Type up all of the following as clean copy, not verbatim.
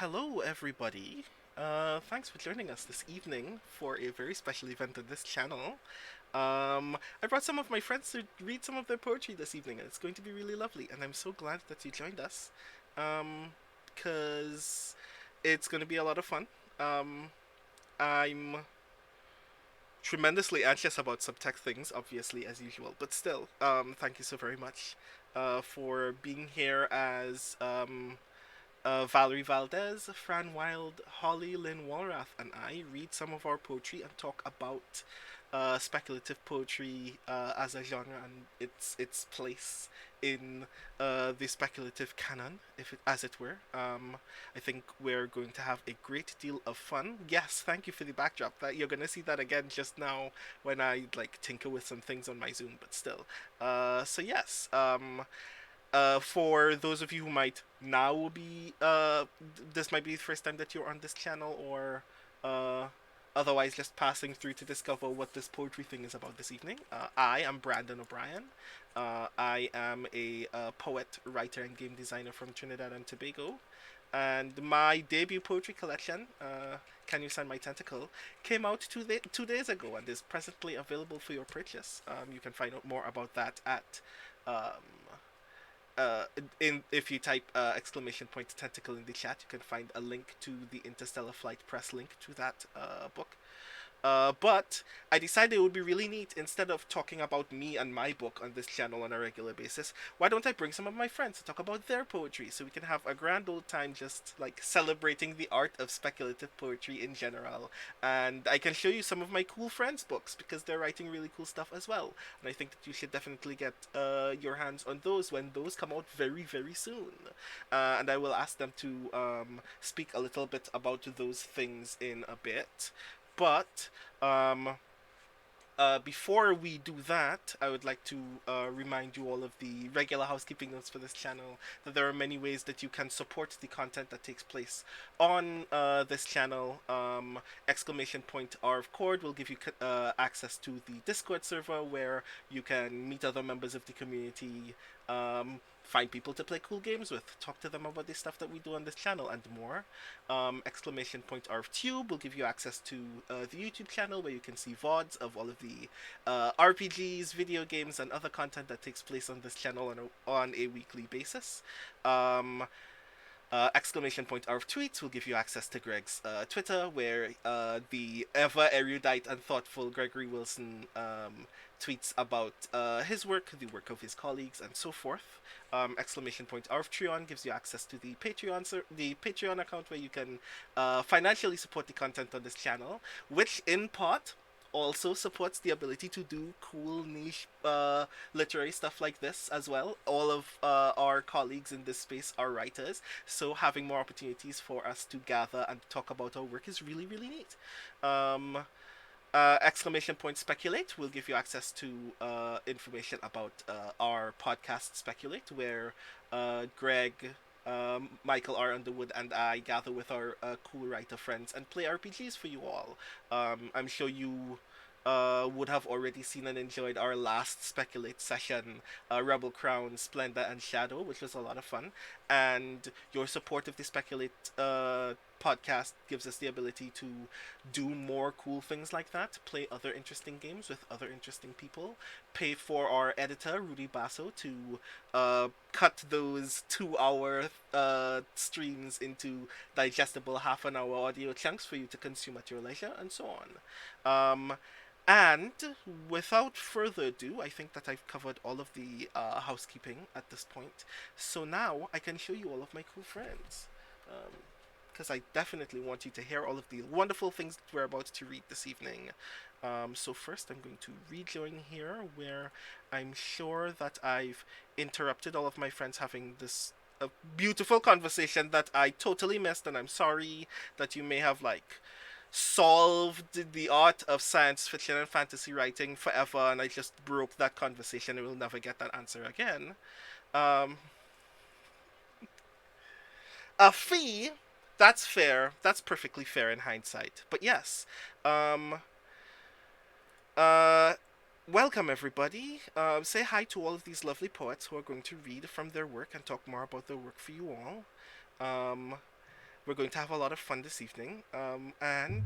Hello, everybody. Thanks for joining us this evening for a very special event on this channel. I brought some of my friends to read some of their poetry this evening, and it's going to be really lovely. And I'm so glad that you joined us, because it's going to be a lot of fun. Um, I'm tremendously anxious about some tech things, obviously, as usual, but still, thank you so very much for being here as Valerie Valdes, Fran Wilde, Holly, Lyn Walrath, and I read some of our poetry and talk about speculative poetry as a genre and its place in the speculative canon, if it, as it were. I think we're going to have a great deal of fun. Yes, thank you for the backdrop. That you're gonna see that again just now when I like tinker with some things on my Zoom, but still. So yes. For those of you who might now be this might be the first time that you're on this channel, or uh, otherwise just passing through to discover what this poetry thing is about this evening. I am Brandon O'Brien. I am a poet, writer, and game designer from Trinidad and Tobago. And my debut poetry collection, Can You Send My Tentacle, came out 2 days ago and is presently available for your purchase. You can find out more about that at um, in if you type exclamation point tentacle in the chat, you can find a link to the Interstellar Flight press link to that book. But I decided it would be really neat, instead of talking about me and my book on this channel on a regular basis, why don't I bring some of my friends to talk about their poetry so we can have a grand old time just like celebrating the art of speculative poetry in general. And I can show you some of my cool friends' books because they're writing really cool stuff as well. And I think that you should definitely get your hands on those when those come out very, very soon. And I will ask them to speak a little bit about those things in a bit. But um, before we do that, I would like to remind you all of the regular housekeeping notes for this channel, that there are many ways that you can support the content that takes place on this channel. Exclamation point R of Chord will give you access to the Discord server where you can meet other members of the community, find people to play cool games with, talk to them about the stuff that we do on this channel, and more. Exclamation point R of Tube will give you access to the YouTube channel where you can see VODs of all of the RPGs, video games, and other content that takes place on this channel on a weekly basis. Um, exclamation point R of Tweets will give you access to Greg's Twitter, where the ever erudite and thoughtful Gregory Wilson tweets about his work, the work of his colleagues, and so forth. Exclamation point R of Treon gives you access to the Patreon account where you can financially support the content on this channel, which in part also supports the ability to do cool niche literary stuff like this as well. All of our colleagues in this space are writers, so having more opportunities for us to gather and talk about our work is really, really neat. Um, exclamation point speculate will give you access to information about our podcast Speculate, where Greg, Michael R. Underwood, and I gather with our cool writer friends and play RPGs for you all. I'm sure you would have already seen and enjoyed our last Speculate session, Rebel Crown, Splendor, and Shadow, which was a lot of fun. And your support of the Speculate podcast gives us the ability to do more cool things like that, play other interesting games with other interesting people, pay for our editor, Rudy Basso, to cut those 2 hour streams into digestible half an hour audio chunks for you to consume at your leisure, and so on. And without further ado, I think that I've covered all of the housekeeping at this point. So now I can show you all of my cool friends. Because I definitely want you to hear all of the wonderful things that we're about to read this evening. So first I'm going to rejoin here, where I'm sure that I've interrupted all of my friends having this beautiful conversation that I totally missed, and I'm sorry that you may have like solved the art of science fiction and fantasy writing forever, and I just broke that conversation and we'll never get that answer again. Um, a fee, that's fair. That's perfectly fair in hindsight. But yes, um, uh, welcome everybody. Say hi to all of these lovely poets who are going to read from their work and talk more about their work for you all. Um, We're going to have a lot of fun this evening. And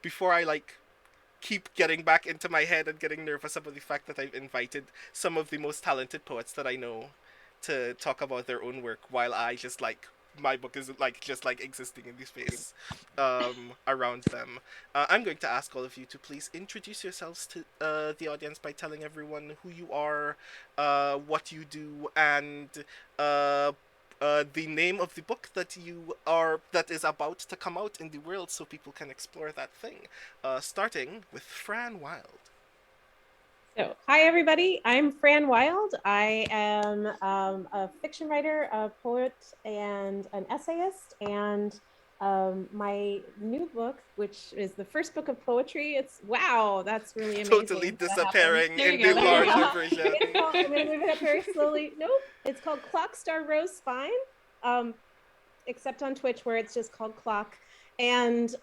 before I keep getting back into my head and getting nervous about the fact that I've invited some of the most talented poets that I know to talk about their own work while I just my book is just existing in the space around them. I'm going to ask all of you to please introduce yourselves to the audience by telling everyone who you are, what you do, and uh, the name of the book that is about to come out in the world, so people can explore that thing. Starting with Fran Wilde. So, hi everybody. I'm Fran Wilde. I am a fiction writer, a poet, and an essayist. And my new book, which is the first book of poetry, that's really Totally amazing that happened. disappearing There in you the go. There you larger go. version. I'm going to move it up very slowly. Nope. It's called Clock Star Rose Spine, except on Twitch where it's just called Clock. And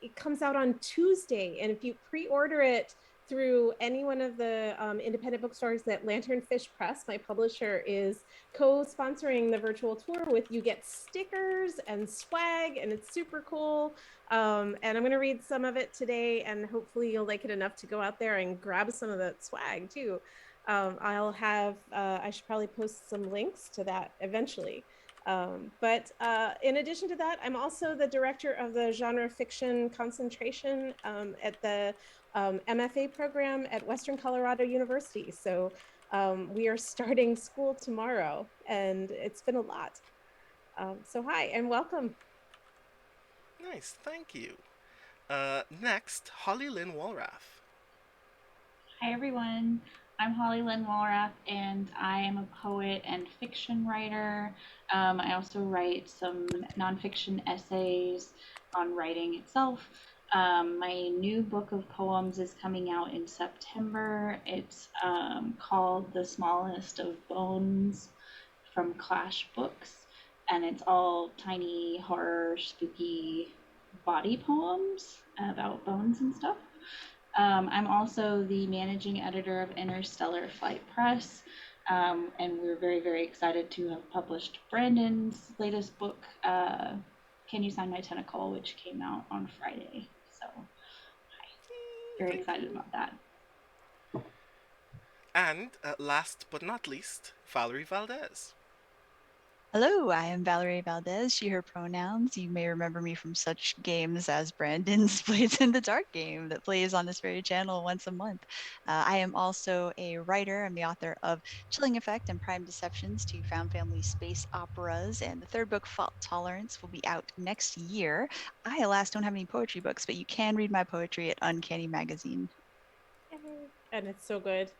it comes out on Tuesday. And if you pre-order it through any one of the independent bookstores, that Lanternfish Press, my publisher, is co-sponsoring the virtual tour with, you get stickers and swag, and it's super cool. And I'm going to read some of it today, and hopefully you'll like it enough to go out there and grab some of that swag too. I'll have, I should probably post some links to that eventually. But in addition to that, I'm also the director of the genre fiction concentration at the MFA program at Western Colorado University. So we are starting school tomorrow, and it's been a lot. So hi and welcome. Nice, thank you. Next, Lyn Walrath. Hi, everyone. I'm Lyn Walrath, and I am a poet and fiction writer. I also write some nonfiction essays on writing itself. My new book of poems is coming out in September. It's called The Smallest of Bones from Clash Books, and it's all tiny horror, spooky body poems about bones and stuff. I'm also the managing editor of Interstellar Flight Press, and we're very, very excited to have published Brandon's latest book, Can You Sign My Tentacle, which came out on Friday. So, very excited about that. And last but not least, Valerie Valdes. Hello, I am Valerie Valdes, she, her pronouns. You may remember me from such games as Brandon's Blades in the Dark game that plays on this very channel once a month. I am also a writer. I'm the author of Chilling Effect and Prime Deceptions, two found family space operas, and the third book, Fault Tolerance, will be out next year. I, alas, don't have any poetry books, but you can read my poetry at Uncanny Magazine. And it's so good.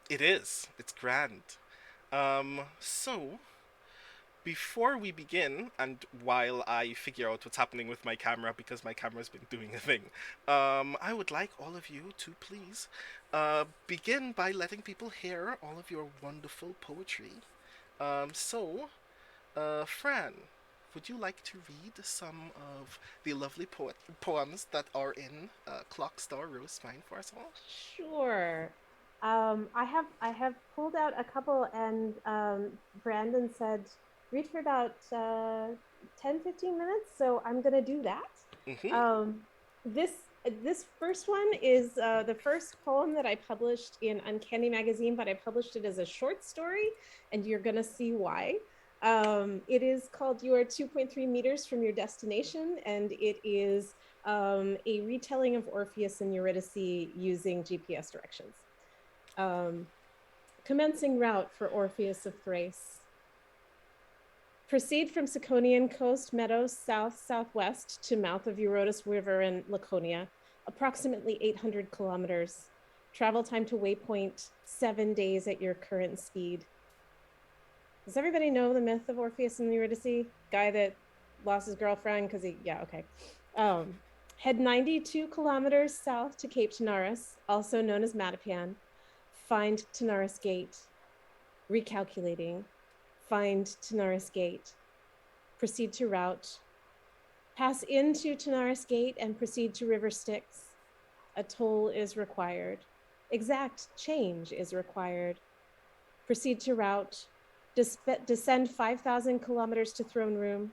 It is. It's grand. So before we begin, and while I figure out what's happening with my camera because my camera's been doing a thing, I would like all of you to please begin by letting people hear all of your wonderful poetry. Fran, would you like to read some of the lovely poems that are in Clock Star Rose Spine for us all? Sure. I have pulled out a couple, and Brandon said read for about 10-15 minutes, so I'm gonna do that. Mm-hmm. This first one is the first poem that I published in Uncanny Magazine, but I published it as a short story, and you're gonna see why. It is called You Are 2.3 Meters from Your Destination, and it is a retelling of Orpheus and Eurydice using GPS directions. Commencing route for Orpheus of Thrace. Proceed from Ciconian coast meadows south-southwest to mouth of Eurotas River in Laconia, approximately 800 kilometers. Travel time to waypoint, 7 days at your current speed. Does everybody know the myth of Orpheus and Eurydice? Guy that lost his girlfriend because okay. Head 92 kilometers south to Cape Tanaris, also known as Matapan. Find Tanaris Gate. Recalculating. Find Tanaris Gate. Proceed to route. Pass into Tanaris Gate and proceed to River Styx. A toll is required. Exact change is required. Proceed to route. Descend 5,000 kilometers to throne room.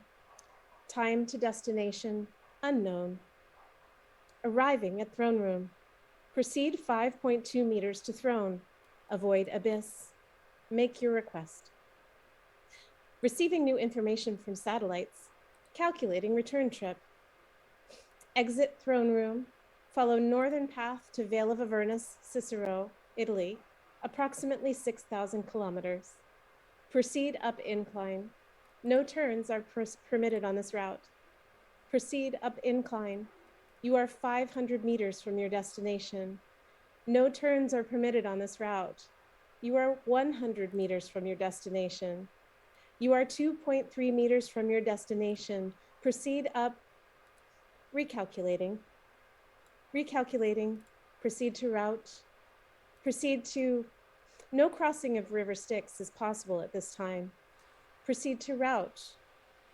Time to destination unknown. Arriving at throne room. Proceed 5.2 meters to throne. Avoid abyss. Make your request. Receiving new information from satellites. Calculating return trip. Exit throne room. Follow northern path to Vale of Avernus, Cicero, Italy, approximately 6,000 kilometers. Proceed up incline. No turns are permitted on this route. Proceed up incline. You are 500 meters from your destination. No turns are permitted on this route. You are 100 meters from your destination. You are 2.3 meters from your destination. Proceed up, recalculating. Recalculating, proceed to route. Proceed to, no crossing of River Styx is possible at this time. Proceed to route,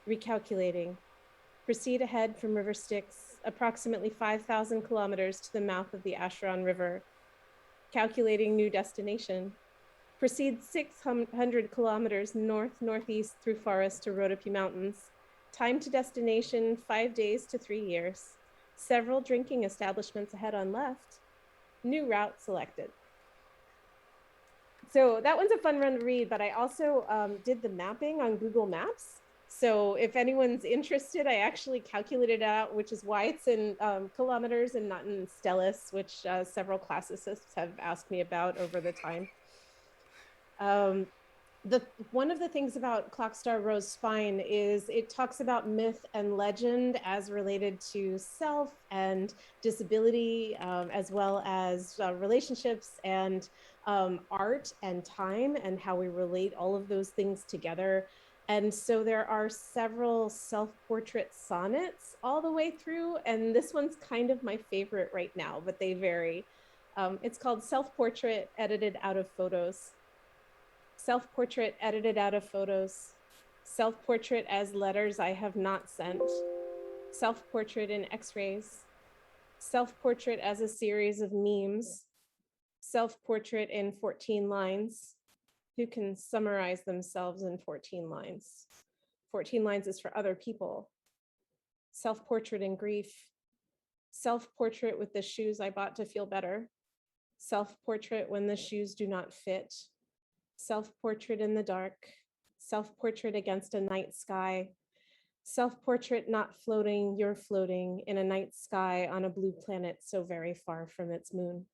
recalculating. Proceed ahead from River Styx, approximately 5,000 kilometers to the mouth of the Acheron River. Calculating new destination. Proceed 600 kilometers north-northeast through forest to Rhodope Mountains. Time to destination, 5 days to 3 years. Several drinking establishments ahead on left. New route selected. So that one's a fun one to read, but I also did the mapping on Google Maps. So if anyone's interested, I actually calculated it out, which is why it's in kilometers and not in stellis, which several classicists have asked me about over the time. One of the things about Clockstar Rose Spine is it talks about myth and legend as related to self and disability, as well as relationships and art and time and how we relate all of those things together. And so there are several self-portrait sonnets all the way through, and this one's kind of my favorite right now, but they vary. It's called Self-Portrait Edited Out of Photos. Self-portrait edited out of photos. Self-portrait as letters I have not sent. Self-portrait in x-rays. Self-portrait as a series of memes. Self-portrait in 14 lines. Who can summarize themselves in 14 lines? 14 lines is for other people. Self-portrait in grief. Self-portrait with the shoes I bought to feel better. Self-portrait when the shoes do not fit. Self-portrait in the dark, self-portrait against a night sky, self-portrait not floating, you're floating in a night sky on a blue planet so very far from its moon.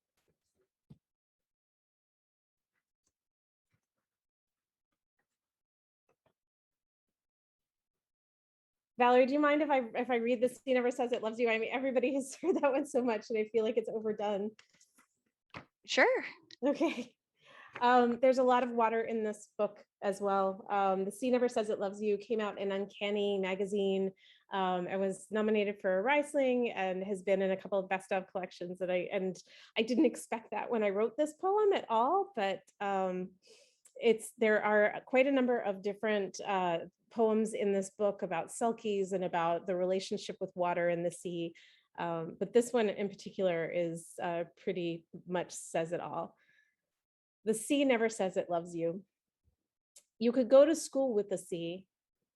Valerie, do you mind if I read this? He Never Says It Loves You? I mean, everybody has heard that one so much and I feel like it's overdone. Sure. Okay. There's a lot of water in this book as well. The Sea Never Says It Loves You came out in Uncanny magazine. It was nominated for a Riesling and has been in a couple of best of collections that I didn't expect that when I wrote this poem at all, but there are quite a number of different poems in this book about selkies and about the relationship with water and the sea. But this one in particular is pretty much says it all. The sea never says it loves you. You could go to school with the sea.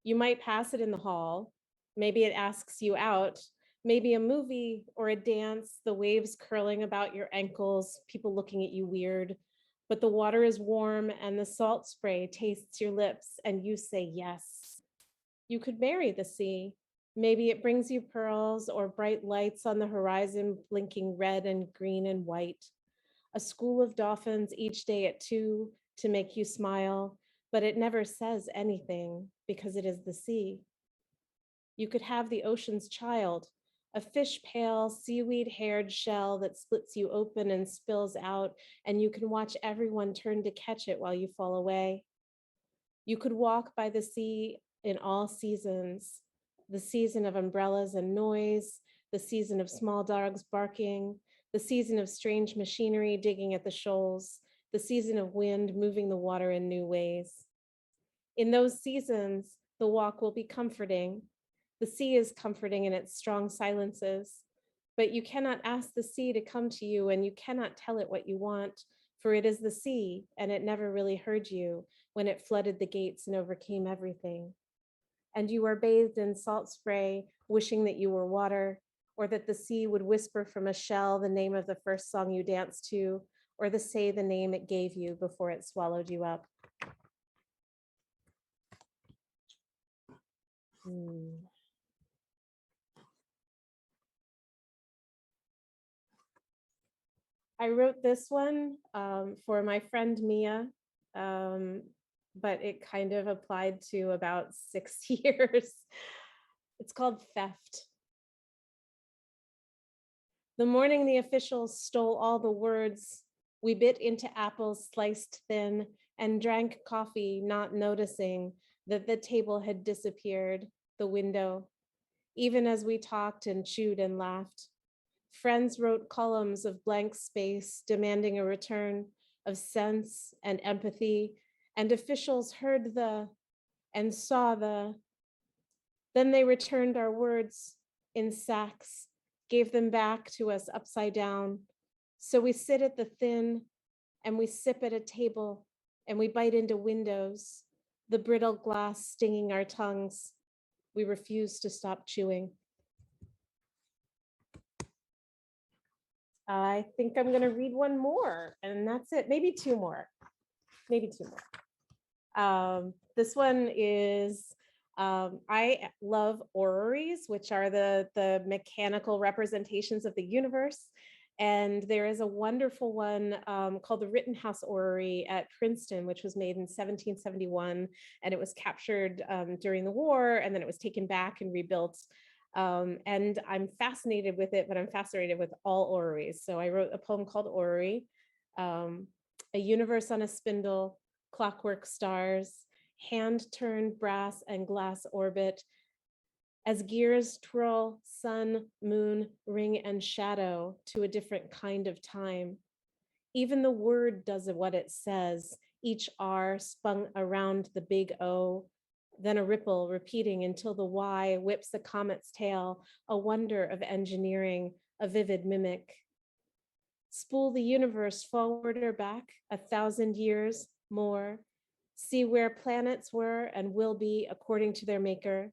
You might pass it in the hall. Maybe it asks you out. Maybe a movie or a dance, the waves curling about your ankles, people looking at you weird. But the water is warm and the salt spray tastes your lips and you say yes. You could marry the sea. Maybe it brings you pearls or bright lights on the horizon blinking red and green and white. A school of dolphins each day at 2 to make you smile, but it never says anything because it is the sea. You could have the ocean's child, a fish pale, seaweed-haired shell that splits you open and spills out, and you can watch everyone turn to catch it while you fall away. You could walk by the sea in all seasons, the season of umbrellas and noise, the season of small dogs barking, the season of strange machinery digging at the shoals, the season of wind moving the water in new ways. In those seasons, the walk will be comforting. The sea is comforting in its strong silences, but you cannot ask the sea to come to you and you cannot tell it what you want, for it is the sea and it never really heard you. when it flooded the gates and overcame everything. And you are bathed in salt spray, wishing that you were water, or that the sea would whisper from a shell the name of the first song you danced to, or say the name it gave you before it swallowed you up. I wrote this one for my friend Mia, but it kind of applied to about 6 years. It's called Theft. The morning the officials stole all the words, we bit into apples sliced thin and drank coffee, not noticing that the table had disappeared, the window, even as we talked and chewed and laughed. Friends wrote columns of blank space demanding a return of sense and empathy, and officials heard and saw then they returned our words in sacks, gave them back to us upside down. So we sit at the thin and we sip at a table and we bite into windows, the brittle glass stinging our tongues. We refuse to stop chewing. I think I'm going to read one more, and that's it. Maybe two more. This one is, I love orreries, which are the mechanical representations of the universe. And there is a wonderful one called the Rittenhouse Orrery at Princeton, which was made in 1771. And it was captured during the war, and then it was taken back and rebuilt. And I'm fascinated with it, but I'm fascinated with all orreries. So I wrote a poem called Orrery, a universe on a spindle, clockwork stars, hand-turned brass and glass orbit, as gears twirl sun, moon, ring, and shadow to a different kind of time. Even the word does what it says, each R spun around the big O, then a ripple repeating until the Y whips a comet's tail, a wonder of engineering, a vivid mimic. Spool the universe forward or back 1,000 years more. See where planets were and will be according to their maker,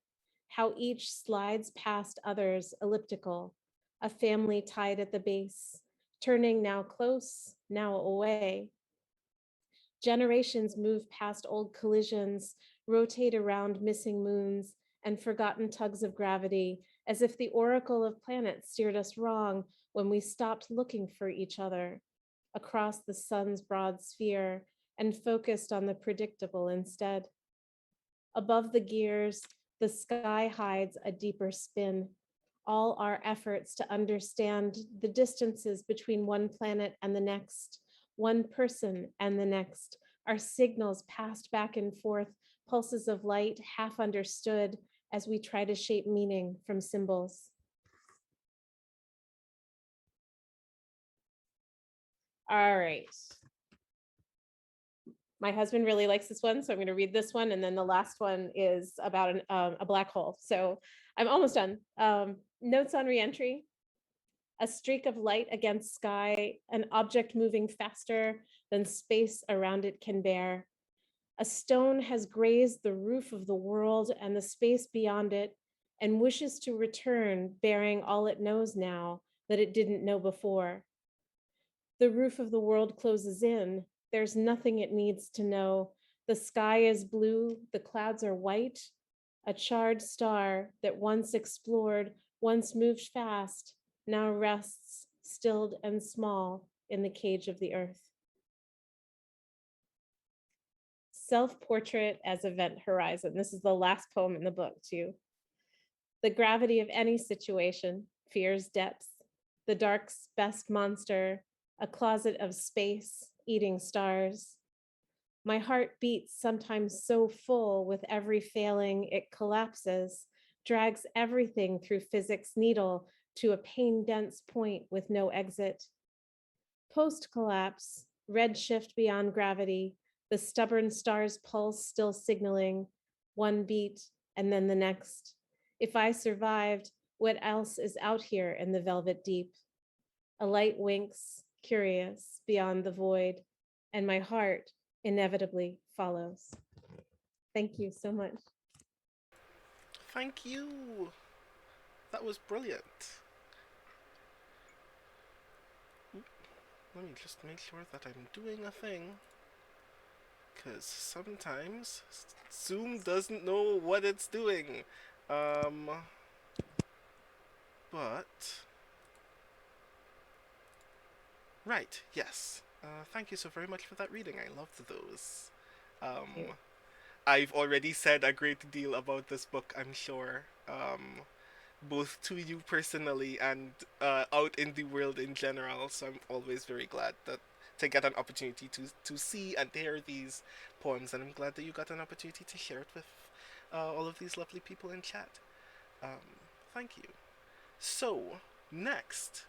how each slides past others elliptical, a family tied at the base, turning now close, now away. Generations move past old collisions, rotate around missing moons and forgotten tugs of gravity, as if the oracle of planets steered us wrong when we stopped looking for each other across the sun's broad sphere and focused on the predictable instead. Above the gears, the sky hides a deeper spin. All our efforts to understand the distances between one planet and the next, one person and the next, are signals passed back and forth, pulses of light half understood as we try to shape meaning from symbols. All right. My husband really likes this one, so I'm going to read this one. And then the last one is about a black hole. So I'm almost done. Notes on reentry. A streak of light against sky, an object moving faster than space around it can bear. A stone has grazed the roof of the world and the space beyond it, and wishes to return, bearing all it knows now that it didn't know before. The roof of the world closes in. There's nothing it needs to know. The sky is blue, the clouds are white. A charred star that once explored, once moved fast, now rests, stilled and small, in the cage of the earth. Self-portrait as event horizon. This is the last poem in the book, too. The gravity of any situation, fear's depths, the dark's best monster, a closet of space, eating stars. My heart beats sometimes so full with every failing it collapses, drags everything through physics' needle to a pain-dense point with no exit. Post-collapse, redshift beyond gravity, the stubborn star's pulse still signaling, one beat and then the next. If I survived, what else is out here in the velvet deep? A light winks, curious, beyond the void, and my heart inevitably follows. Thank you so much. Thank you. That was brilliant. Let me just make sure that I'm doing a thing. Because sometimes Zoom doesn't know what it's doing. But. Right, yes. Thank you so very much for that reading. I loved those. You. I've already said a great deal about this book, I'm sure. Both to you personally and out in the world in general. So I'm always very glad that to get an opportunity to see and hear these poems, and I'm glad that you got an opportunity to share it with all of these lovely people in chat. Thank you. So next,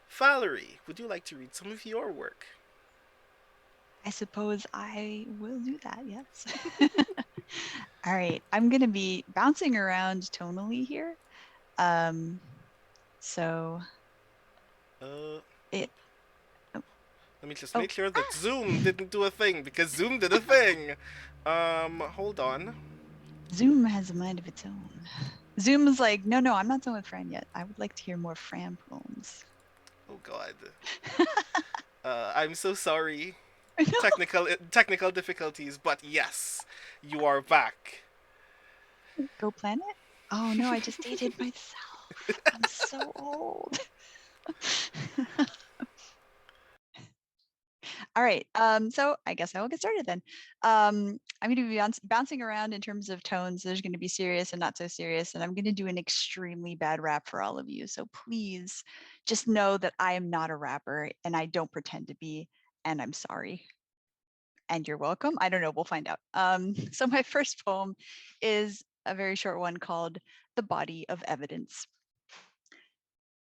Valerie, would you like to read some of your work? I suppose I will do that, yes. All right, I'm going to be bouncing around tonally here. So it. Let me just make sure that Zoom didn't do a thing, because Zoom did a thing. Hold on. Zoom has a mind of its own. Zoom is like, no, I'm not done with Fran yet. I would like to hear more Fran poems. Oh God. I'm so sorry. Technical difficulties, but yes, you are back. Go Planet? Oh no, I just dated myself. I'm so old. All right. So I guess I will get started then. I'm going to be bouncing around in terms of tones. There's going to be serious and not so serious, and I'm going to do an extremely bad rap for all of you. So please just know that I am not a rapper and I don't pretend to be, and I'm sorry. And you're welcome. I don't know. We'll find out. So my first poem is a very short one called "The Body of Evidence."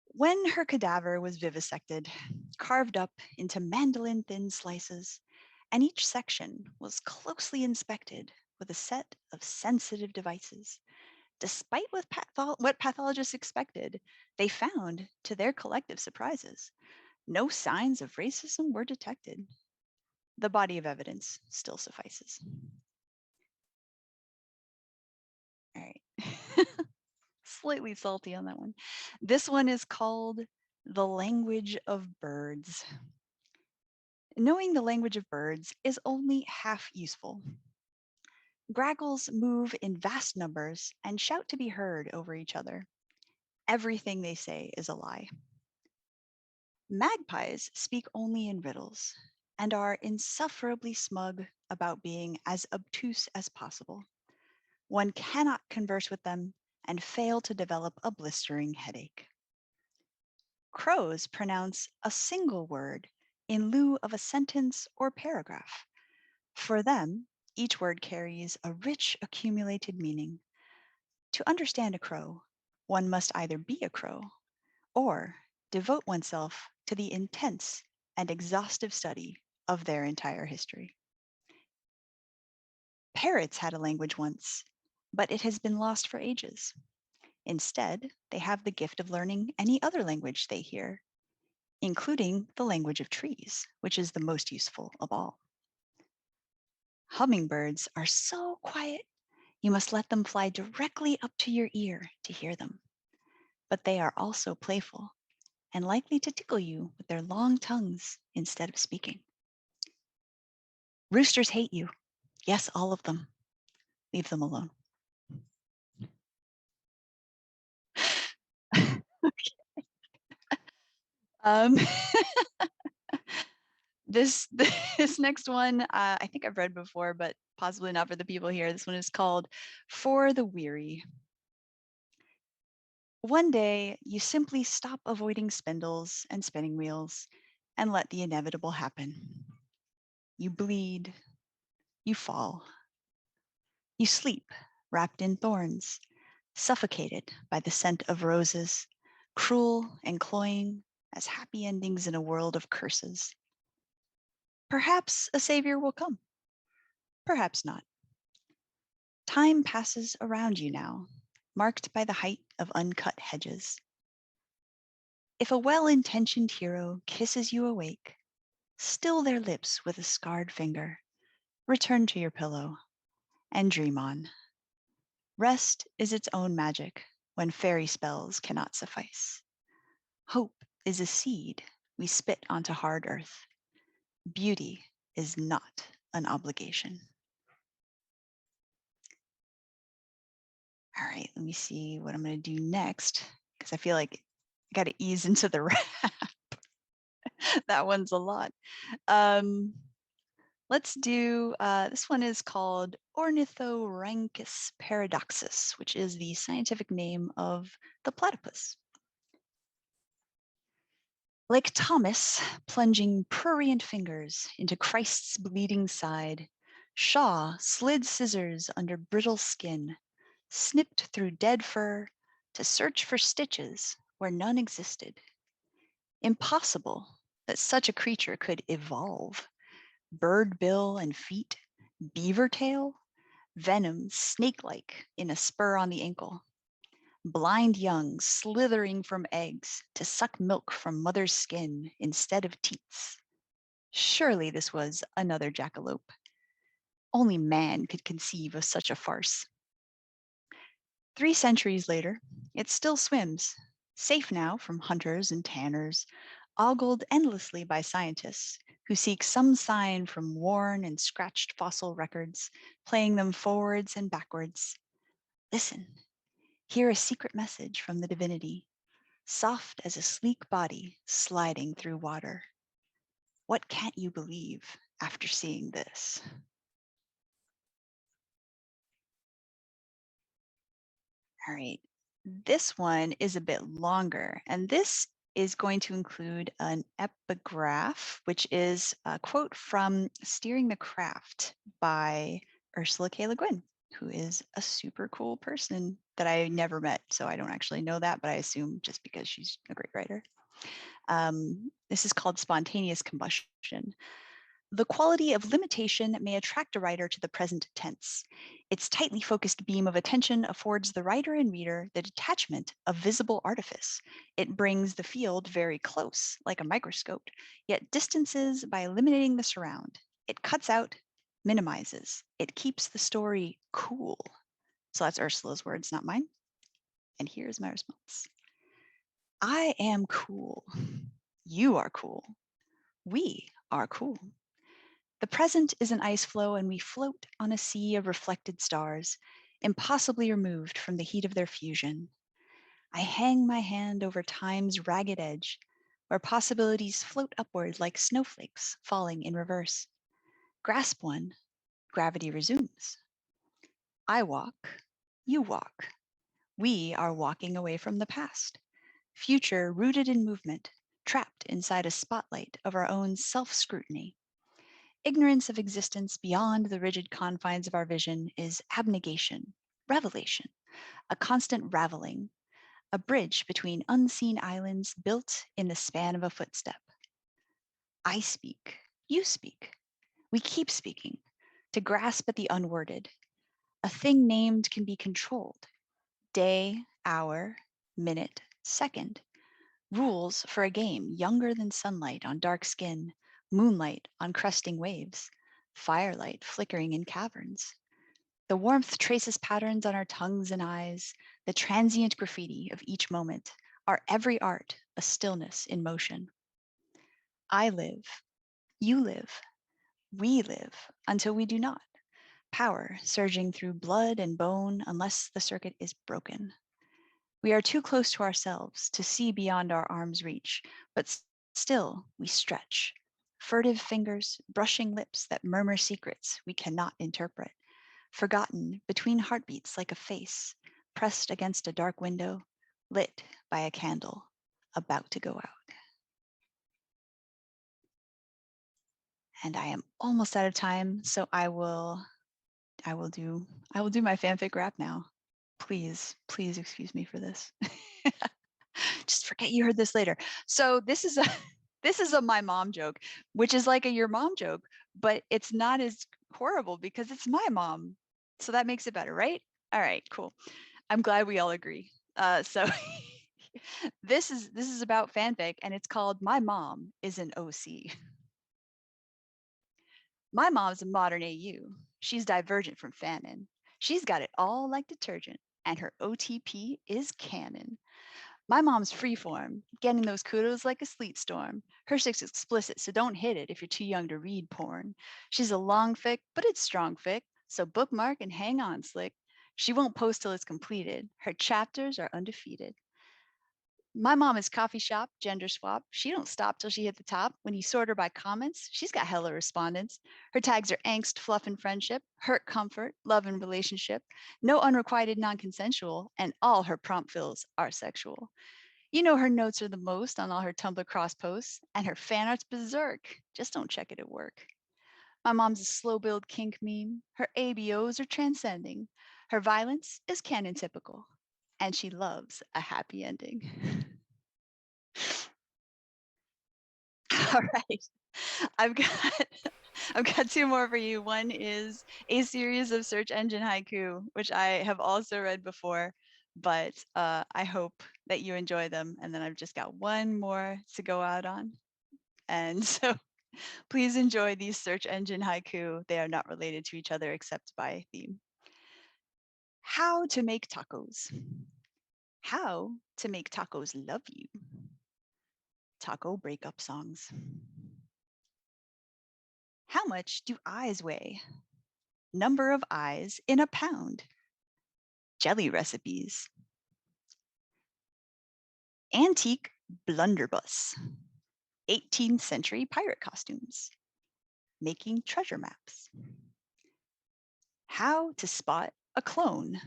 When her cadaver was vivisected, carved up into mandolin thin slices, and each section was closely inspected with a set of sensitive devices, despite what pathologists expected, they found, to their collective surprises, no signs of racism were detected. The body of evidence still suffices. All right. Slightly salty on that one. This one is called The Language of Birds. Knowing the language of birds is only half useful. Grackles move in vast numbers and shout to be heard over each other. Everything they say is a lie. Magpies speak only in riddles and are insufferably smug about being as obtuse as possible. One cannot converse with them and fail to develop a blistering headache. Crows pronounce a single word in lieu of a sentence or paragraph. For them, each word carries a rich accumulated meaning. To understand a crow, one must either be a crow or devote oneself to the intense and exhaustive study of their entire history. Parrots had a language once, but it has been lost for ages. Instead, they have the gift of learning any other language they hear, including the language of trees, which is the most useful of all. Hummingbirds are so quiet, you must let them fly directly up to your ear to hear them. But they are also playful and likely to tickle you with their long tongues instead of speaking. Roosters hate you. Yes, all of them. Leave them alone. um, this next one, I think I've read before, but possibly not for the people here. This one is called For the Weary. One day, you simply stop avoiding spindles and spinning wheels and let the inevitable happen. You bleed, you fall, you sleep wrapped in thorns, suffocated by the scent of roses, cruel and cloying as happy endings in a world of curses. Perhaps a savior will come, perhaps not. Time passes around you now, marked by the height of uncut hedges. If a well-intentioned hero kisses you awake, still their lips with a scarred finger, Return to your pillow and dream on. Rest is its own magic when fairy spells cannot suffice. Hope is a seed we spit onto hard earth. Beauty is not an obligation. All right, let me see what I'm going to do next because I feel like I got to ease into the rap. That one's a lot. Let's do, this one is called Ornithorhynchus paradoxus, which is the scientific name of the platypus. Like Thomas plunging prurient fingers into Christ's bleeding side, Shaw slid scissors under brittle skin, snipped through dead fur to search for stitches where none existed. Impossible that such a creature could evolve. Bird bill and feet, beaver tail, venom snake-like in a spur on the ankle. Blind young slithering from eggs to suck milk from mother's skin instead of teats. Surely this was another jackalope. Only man could conceive of such a farce. 3 centuries later, it still swims, safe now from hunters and tanners, ogled endlessly by scientists who seek some sign from worn and scratched fossil records, playing them forwards and backwards. Listen, hear a secret message from the divinity, soft as a sleek body sliding through water. What can't you believe after seeing this? All right, this one is a bit longer, and this is going to include an epigraph, which is a quote from Steering the Craft by Ursula K. Le Guin, who is a super cool person that I never met. So I don't actually know that, but I assume just because she's a great writer. This is called Spontaneous Combustion. The quality of limitation may attract a writer to the present tense. Its tightly focused beam of attention affords the writer and reader the detachment of visible artifice. It brings the field very close, like a microscope, yet distances by eliminating the surround. It cuts out, minimizes. It keeps the story cool. So that's Ursula's words, not mine. And here's my response. I am cool. You are cool. We are cool. The present is an ice floe, and we float on a sea of reflected stars, impossibly removed from the heat of their fusion. I hang my hand over time's ragged edge, where possibilities float upward like snowflakes falling in reverse. Grasp one, gravity resumes. I walk, you walk. We are walking away from the past, future rooted in movement, trapped inside a spotlight of our own self-scrutiny. Ignorance of existence beyond the rigid confines of our vision is abnegation, revelation, a constant raveling, a bridge between unseen islands built in the span of a footstep. I speak, you speak, we keep speaking, to grasp at the unworded. A thing named can be controlled. Day, hour, minute, second. Rules for a game younger than sunlight on dark skin, moonlight on cresting waves, firelight flickering in caverns. The warmth traces patterns on our tongues and eyes, the transient graffiti of each moment, our every art a stillness in motion. I live, you live, we live until we do not. Power surging through blood and bone unless the circuit is broken. We are too close to ourselves to see beyond our arm's reach, but still we stretch. Furtive fingers brushing lips that murmur secrets we cannot interpret. Forgotten between heartbeats like a face, pressed against a dark window, lit by a candle, about to go out. And I am almost out of time, so I will do my fanfic rap now. Please excuse me for this. Just forget you heard this later. So this is a my mom joke, which is like a your mom joke, but it's not as horrible because it's my mom. So that makes it better, right? All right, cool. I'm glad we all agree. So this is about fanfic, and it's called My Mom is an OC. My mom's a modern AU. She's divergent from Fannin. She's got it all like detergent, and her OTP is canon. My mom's freeform, getting those kudos like a sleet storm. Her shit's explicit, so don't hit it if you're too young to read porn. She's a long fic, but it's strong fic, so bookmark and hang on, slick. She won't post till it's completed. Her chapters are undefeated. My mom is coffee shop, gender swap. She don't stop till she hit the top. When you sort her by comments, she's got hella respondents. Her tags are angst, fluff, and friendship, hurt, comfort, love, and relationship. No unrequited, non-consensual, and all her prompt fills are sexual. You know her notes are the most on all her Tumblr cross posts, and her fan art's berserk. Just don't check it at work. My mom's a slow build kink meme. Her ABOs are transcending. Her violence is canon typical, and she loves a happy ending. All right, I've got two more for you. One is a series of search engine haiku, which I have also read before, but I hope that you enjoy them. And then I've just got one more to go out on. And so please enjoy these search engine haiku. They are not related to each other except by theme. How to make tacos. How to make tacos love you. Taco breakup songs. How much do eyes weigh? Number of eyes in a pound. Jelly recipes. Antique blunderbuss. 18th century pirate costumes. Making treasure maps. How to spot a clone.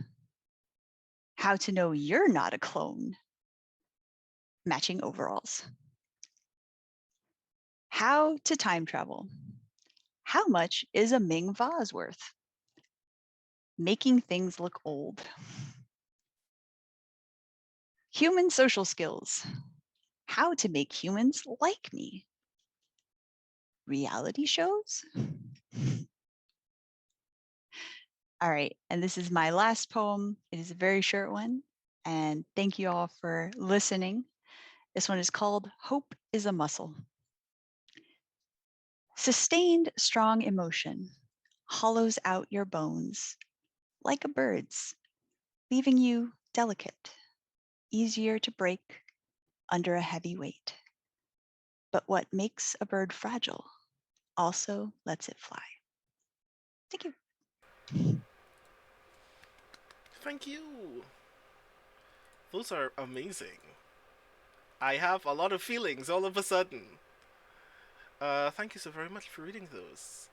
How to know you're not a clone. Matching overalls. How to time travel. How much is a Ming vase worth? Making things look old. Human social skills. How to make humans like me. Reality shows? All right, and this is my last poem. It is a very short one, and thank you all for listening. This one is called Hope is a Muscle. Sustained strong emotion hollows out your bones like a bird's, leaving you delicate, easier to break under a heavy weight. But what makes a bird fragile also lets it fly. Thank you. Thank you. Those are amazing. I have a lot of feelings all of a sudden. Thank you so very much for reading those.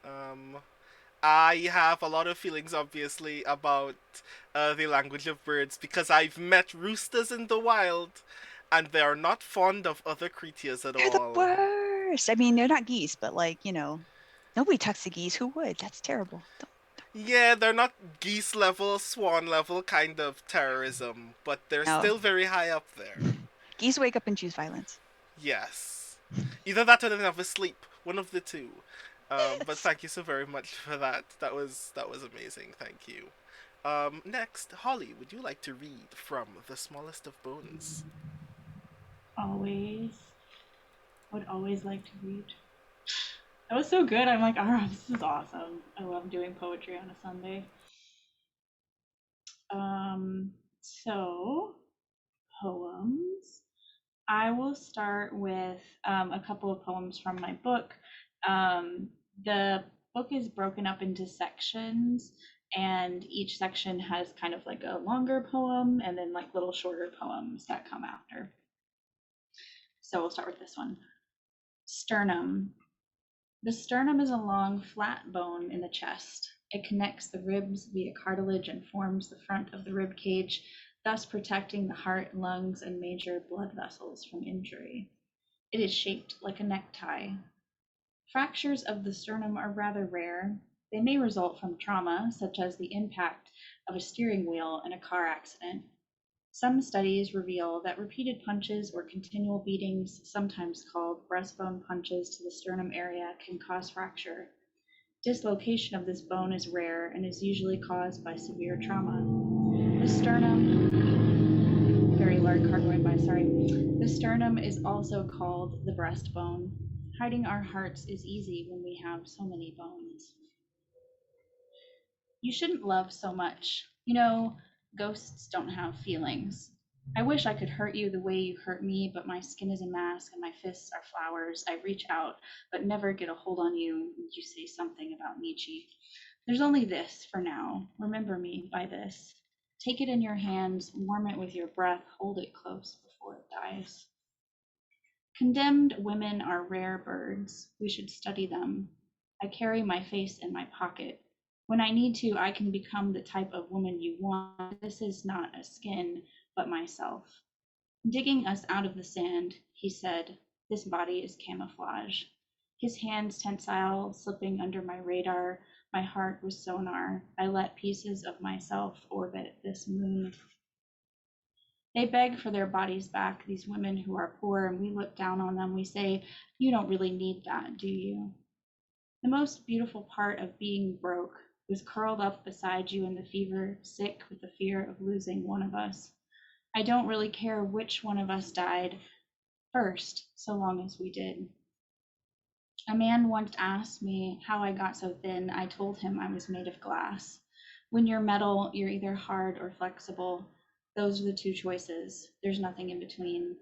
I have a lot of feelings, obviously, about the language of birds because I've met roosters in the wild, and they are not fond of other creatures at They're the all. worst. I mean, they're not geese, but like, nobody talks to geese. Who would? That's terrible. Yeah, they're not geese level, swan level kind of terrorism, but they're No. still very high up there. Geese wake up and choose violence. Yes. Either that or they never sleep. One of the two. But thank you so very much for that. That was amazing. Thank you. Next, Holly, would you like to read from The Smallest of Bones? Always. I would always like to read. That was so good. I'm like, oh, this is awesome. I love doing poetry on a Sunday. So poems. I will start with a couple of poems from my book. The book is broken up into sections, and each section has kind of like a longer poem and then like little shorter poems that come after. So we'll start with this one. Sternum. The sternum is a long, flat bone in the chest. It connects the ribs via cartilage and forms the front of the rib cage, thus protecting the heart, lungs, and major blood vessels from injury. It is shaped like a necktie. Fractures of the sternum are rather rare. They may result from trauma, such as the impact of a steering wheel in a car accident. Some studies reveal that repeated punches or continual beatings, sometimes called breastbone punches to the sternum area, can cause fracture. Dislocation of this bone is rare and is usually caused by severe trauma. The sternum, very loud car going by, sorry. The sternum is also called the breastbone. Hiding our hearts is easy when we have so many bones. You shouldn't love so much. You know, ghosts don't have feelings. I wish I could hurt you the way you hurt me, but my skin is a mask and my fists are flowers. I reach out, but never get a hold on you. You say something about Nietzsche. There's only this for now. Remember me by this. Take it in your hands, warm it with your breath, hold it close before it dies. Condemned women are rare birds. We should study them. I carry my face in my pocket. When I need to, I can become the type of woman you want. This is not a skin, but myself. Digging us out of the sand, he said, this body is camouflage. His hands tensile, slipping under my radar. My heart was sonar. I let pieces of myself orbit this moon. They beg for their bodies back, these women who are poor, and we look down on them. We say, you don't really need that, do you? The most beautiful part of being broke was curled up beside you in the fever, sick with the fear of losing one of us. I don't really care which one of us died first, so long as we did. A man once asked me how I got so thin. I told him I was made of glass. When you're metal, you're either hard or flexible. Those are the two choices. There's nothing in between.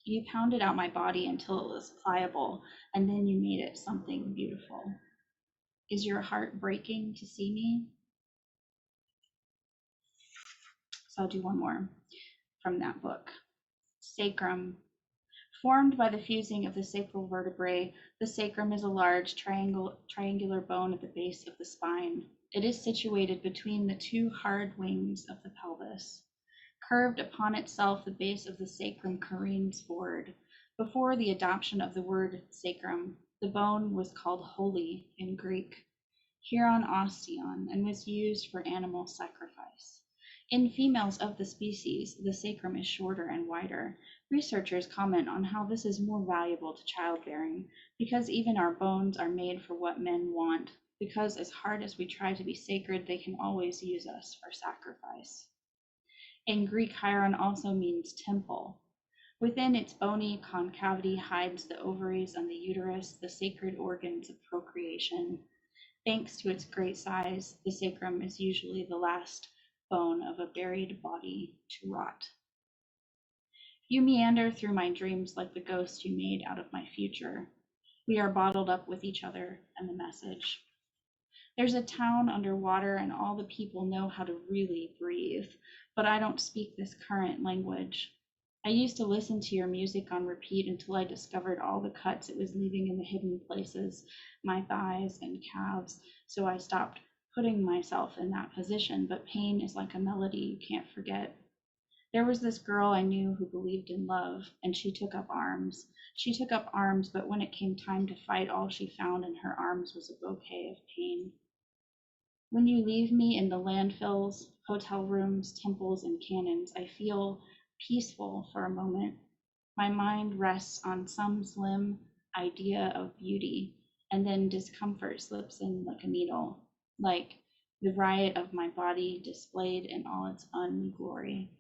You pounded out my body until it was pliable, and then you made it something beautiful. Is your heart breaking to see me? So I'll do one more from that book. Sacrum. Formed by the fusing of the sacral vertebrae, the sacrum is a large triangular bone at the base of the spine. It is situated between the two hard wings of the pelvis. Curved upon itself, the base of the sacrum careens forward. Before the adoption of the word sacrum, the bone was called holy in Greek, Huron ostion, and was used for animal sacrifice. In females of the species, the sacrum is shorter and wider. Researchers comment on how this is more valuable to childbearing, because even our bones are made for what men want, because as hard as we try to be sacred, they can always use us for sacrifice. In Greek, Chiron also means temple. Within its bony concavity hides the ovaries and the uterus, the sacred organs of procreation. Thanks to its great size, the sacrum is usually the last bone of a buried body to rot. You meander through my dreams like the ghost you made out of my future. We are bottled up with each other and the message. There's a town underwater and all the people know how to really breathe, but I don't speak this current language. I used to listen to your music on repeat until I discovered all the cuts it was leaving in the hidden places, my thighs and calves, so I stopped putting myself in that position, but pain is like a melody you can't forget. There was this girl I knew who believed in love, and she took up arms. She took up arms, but when it came time to fight, all she found in her arms was a bouquet of pain. When you leave me in the landfills, hotel rooms, temples, and cannons, I feel peaceful for a moment. My mind rests on some slim idea of beauty, and then discomfort slips in like a needle, like the riot of my body displayed in all its unglory.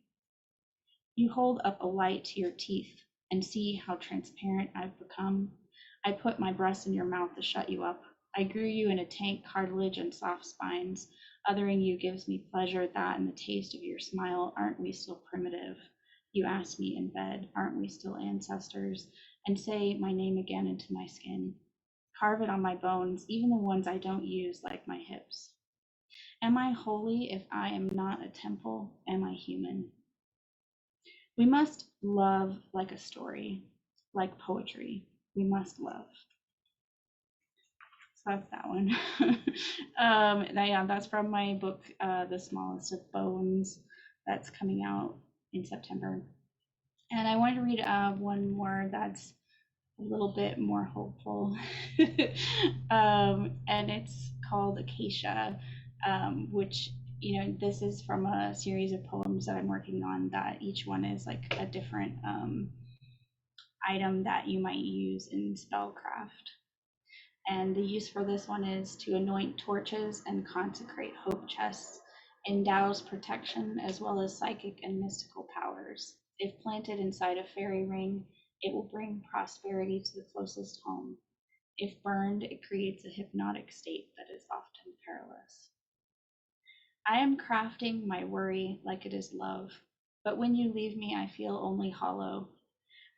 You hold up a light to your teeth and see how transparent I've become. I put my breast in your mouth to shut you up. I grew you in a tank, cartilage, and soft spines. Othering you gives me pleasure, that and the taste of your smile. Aren't we still primitive? You ask me in bed, aren't we still ancestors? And say my name again into my skin. Carve it on my bones, even the ones I don't use, like my hips. Am I holy if I am not a temple? Am I human? We must love like a story, like poetry. We must love. So that's that one. Yeah, that's from my book, The Smallest of Bones, that's coming out in September. And I wanted to read one more that's a little bit more hopeful. And it's called Acacia, which, you know, this is from a series of poems that I'm working on, that each one is like a different item that you might use in spellcraft. And the use for this one is to anoint torches and consecrate hope chests, endows protection as well as psychic and mystical powers. If planted inside a fairy ring, it will bring prosperity to the closest home. If burned, it creates a hypnotic state that is often perilous. I am crafting my worry like it is love, but when you leave me, I feel only hollow.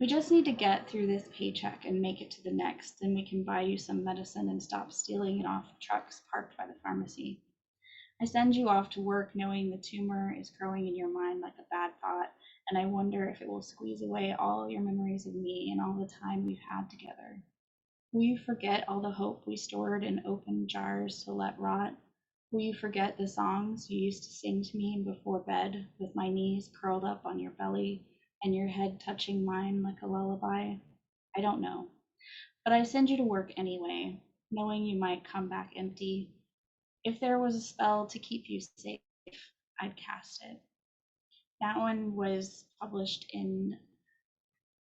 We just need to get through this paycheck and make it to the next, then we can buy you some medicine and stop stealing it off trucks parked by the pharmacy. I send you off to work knowing the tumor is growing in your mind like a bad thought, and I wonder if it will squeeze away all your memories of me and all the time we've had together. Will you forget all the hope we stored in open jars to let rot? Will you forget the songs you used to sing to me before bed, with my knees curled up on your belly and your head touching mine like a lullaby? I don't know. But I send you to work anyway, knowing you might come back empty. If there was a spell to keep you safe, I'd cast it. That one was published in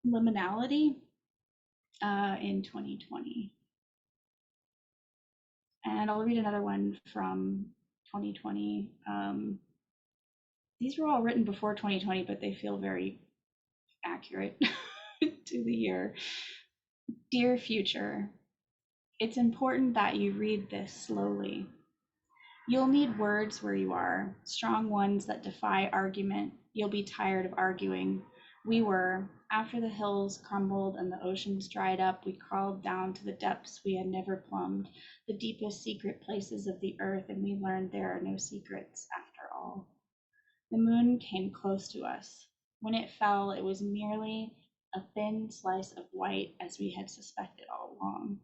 Liminality in 2020. And I'll read another one from 2020. These were all written before 2020, but they feel very accurate to the year. Dear future, it's important that you read this slowly. You'll need words where you are, strong ones that defy argument. You'll be tired of arguing. We were. After the hills crumbled and the oceans dried up, we crawled down to the depths we had never plumbed, the deepest secret places of the earth, and we learned there are no secrets after all. The moon came close to us. When it fell, it was merely a thin slice of white, as we had suspected all along.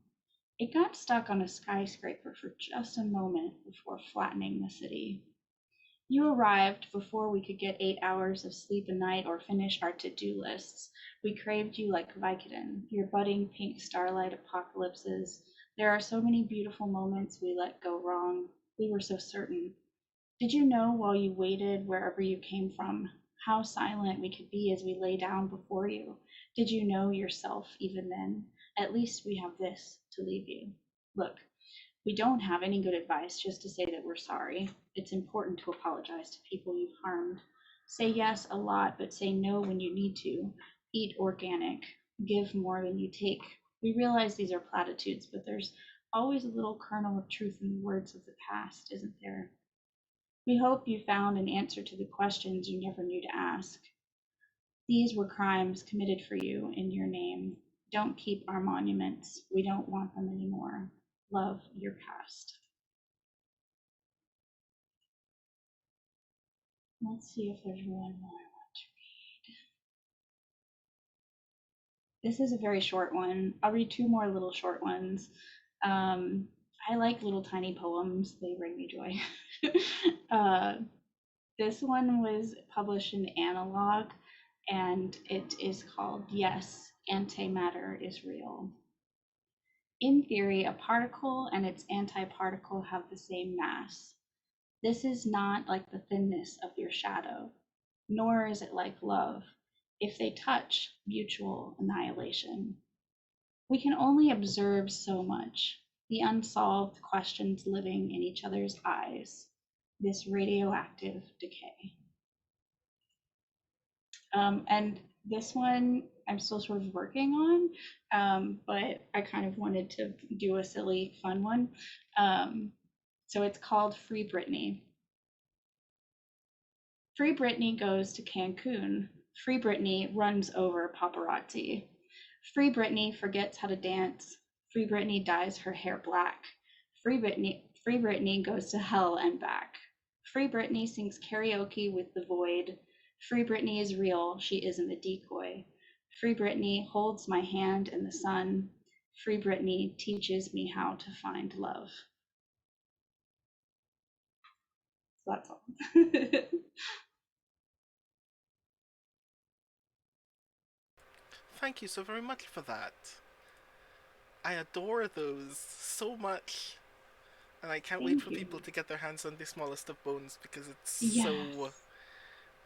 It got stuck on a skyscraper for just a moment before flattening the city. You arrived before we could get 8 hours of sleep a night or finish our to-do lists. We craved you like Vicodin, your budding pink starlight apocalypses. There are so many beautiful moments we let go wrong. We were so certain. Did you know while you waited wherever you came from, how silent we could be as we lay down before you? Did you know yourself even then? At least we have this to leave you. Look, we don't have any good advice, just to say that we're sorry. It's important to apologize to people you've harmed. Say yes a lot, but say no when you need to. Eat organic. Give more than you take. We realize these are platitudes, but there's always a little kernel of truth in the words of the past, isn't there? We hope you found an answer to the questions you never knew to ask. These were crimes committed for you in your name. Don't keep our monuments. We don't want them anymore. Love, your past. Let's see if there's one more I want to read. This is a very short one. I'll read two more little short ones. I like little tiny poems. They bring me joy. This one was published in Analog, and it is called Yes, Antimatter is Real. In theory, a particle and its antiparticle have the same mass. This is not like the thinness of your shadow, nor is it like love. If they touch, mutual annihilation. We can only observe so much, the unsolved questions living in each other's eyes, this radioactive decay. And this one I'm still sort of working on, but I kind of wanted to do a silly, fun one. So it's called Free Britney. Free Britney goes to Cancun. Free Britney runs over paparazzi. Free Britney forgets how to dance. Free Britney dyes her hair black. Free Britney goes to hell and back. Free Britney sings karaoke with the void. Free Britney is real, she isn't a decoy. Free Britney holds my hand in the sun. Free Britney teaches me how to find love. So that's all. Thank you so very much for that. I adore those so much. And I can't wait Thank for you. people to get their hands on the smallest of bones because it's Yes. so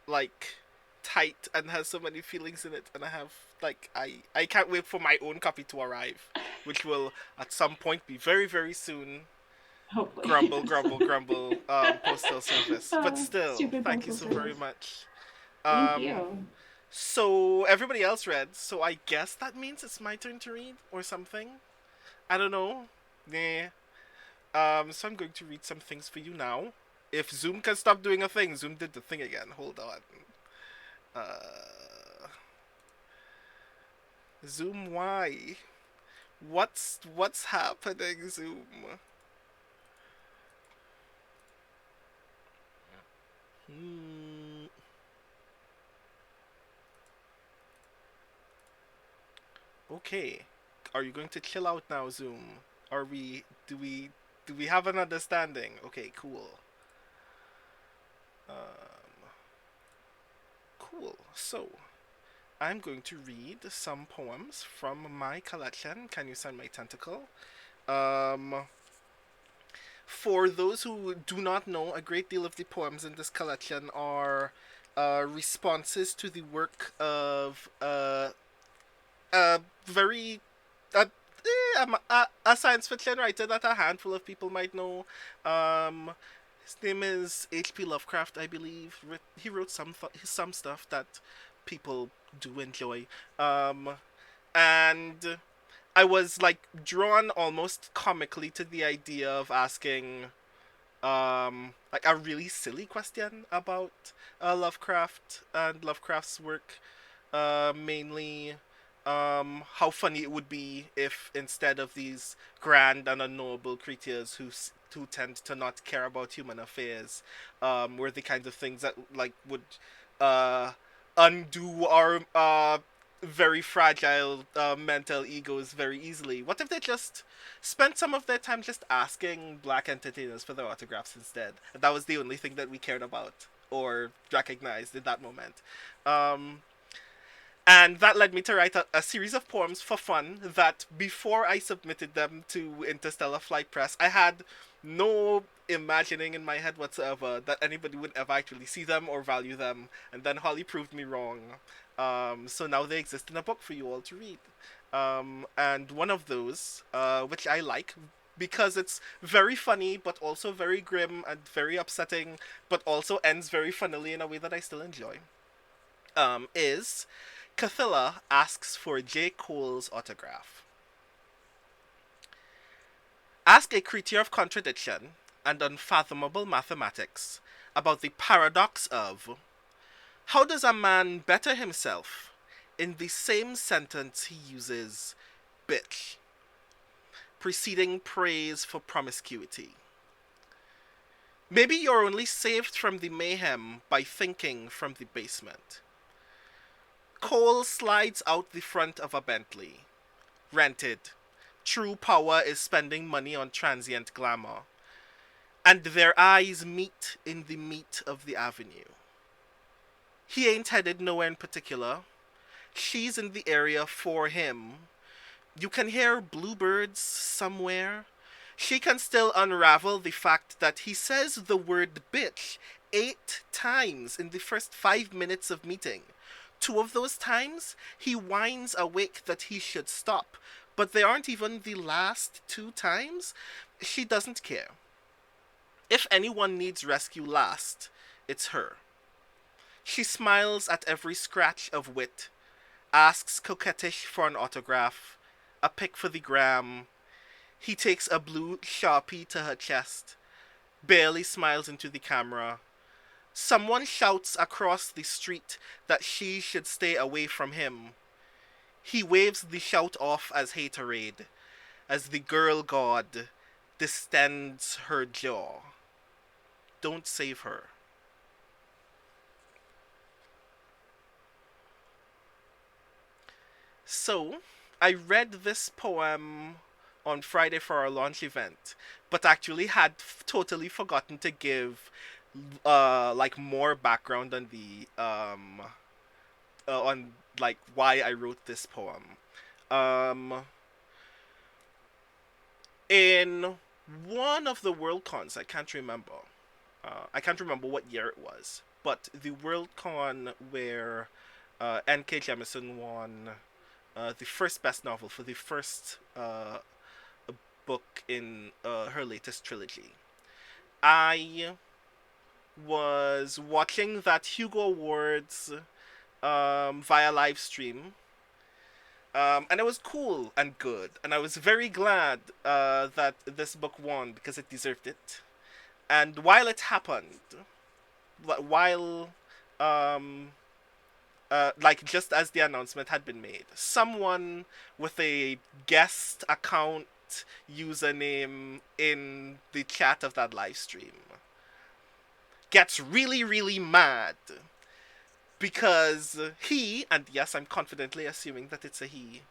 like tight and has so many feelings in it, and I can't wait for my own copy to arrive, which will at some point be very very soon. Hopefully. Grumble, Yes. grumble, grumble. Postal service, but still, Stupid thank you postal so very service. much. Thank Um, you. so everybody else read, so I guess that means it's my turn to read or something. I don't know. Nah. So I'm going to read some things for you now. if Zoom can stop doing a thing, Zoom did the thing again. Hold on. Zoom, why? What's happening, Zoom? Hmm. Okay. Are you going to chill out now, Zoom? Are we? Do we have an understanding? Okay, cool. Um, cool. So, I'm going to read some poems from my collection. Can you send my tentacle? Um, for those who do not know, a great deal of the poems in this collection are responses to the work of a very a, a science fiction writer that a handful of people might know. Um, his name is H.P. Lovecraft, I believe. He wrote some stuff that people do enjoy. Um, and I was like drawn almost comically to the idea of asking like a really silly question about Lovecraft and Lovecraft's work, mainly how funny it would be if instead of these grand and unknowable creatures who tend to not care about human affairs, were the kinds of things that like would uh, undo our very fragile mental egos very easily. What if they just spent some of their time just asking black entertainers for their autographs instead? And that was the only thing that we cared about or recognized in that moment. Um, and that led me to write a series of poems for fun that before I submitted them to Interstellar Flight Press, I had no imagining in my head whatsoever that anybody would ever actually see them or value them. And then Holly proved me wrong. So now they exist in a book for you all to read. And one of those, which I like because it's very funny, but also very grim and very upsetting, but also ends very funnily in a way that I still enjoy, is Cathilla asks for J. Cole's autograph. Ask a creature of contradiction and unfathomable mathematics about the paradox of how does a man better himself in the same sentence he uses bitch, preceding praise for promiscuity. Maybe you're only saved from the mayhem by thinking from the basement. Cole slides out the front of a Bentley. Rented. True power is spending money on transient glamour. And their eyes meet in the meat of the avenue. He ain't headed nowhere in particular. She's in the area for him. You can hear bluebirds somewhere. She can still unravel the fact that he says the word bitch 8 times in the first 5 minutes of meeting. 2 of those times, he whines awake that he should stop, but they aren't even the last 2 times. She doesn't care. If anyone needs rescue last, it's her. She smiles at every scratch of wit, asks coquettish for an autograph, a pic for the gram. He takes a blue Sharpie to her chest, barely smiles into the camera. Someone shouts across the street that she should stay away from him. He waves the shout off as haterade, as the girl god distends her jaw. Don't save her. So, I read this poem on Friday for our launch event, but actually had totally forgotten to give like more background on the on like why I wrote this poem. Um, in one of the World Cons, I can't remember. I can't remember what year it was, but the World Con where N.K. Jemisin won the first best novel for the first book in her latest trilogy. I was watching that Hugo Awards via live stream, and it was cool and good, and I was very glad that this book won because it deserved it. And while it happened, while um, like just as the announcement had been made, someone with a guest account username in the chat of that live stream gets really, really mad because he, and yes, I'm confidently assuming that it's a he,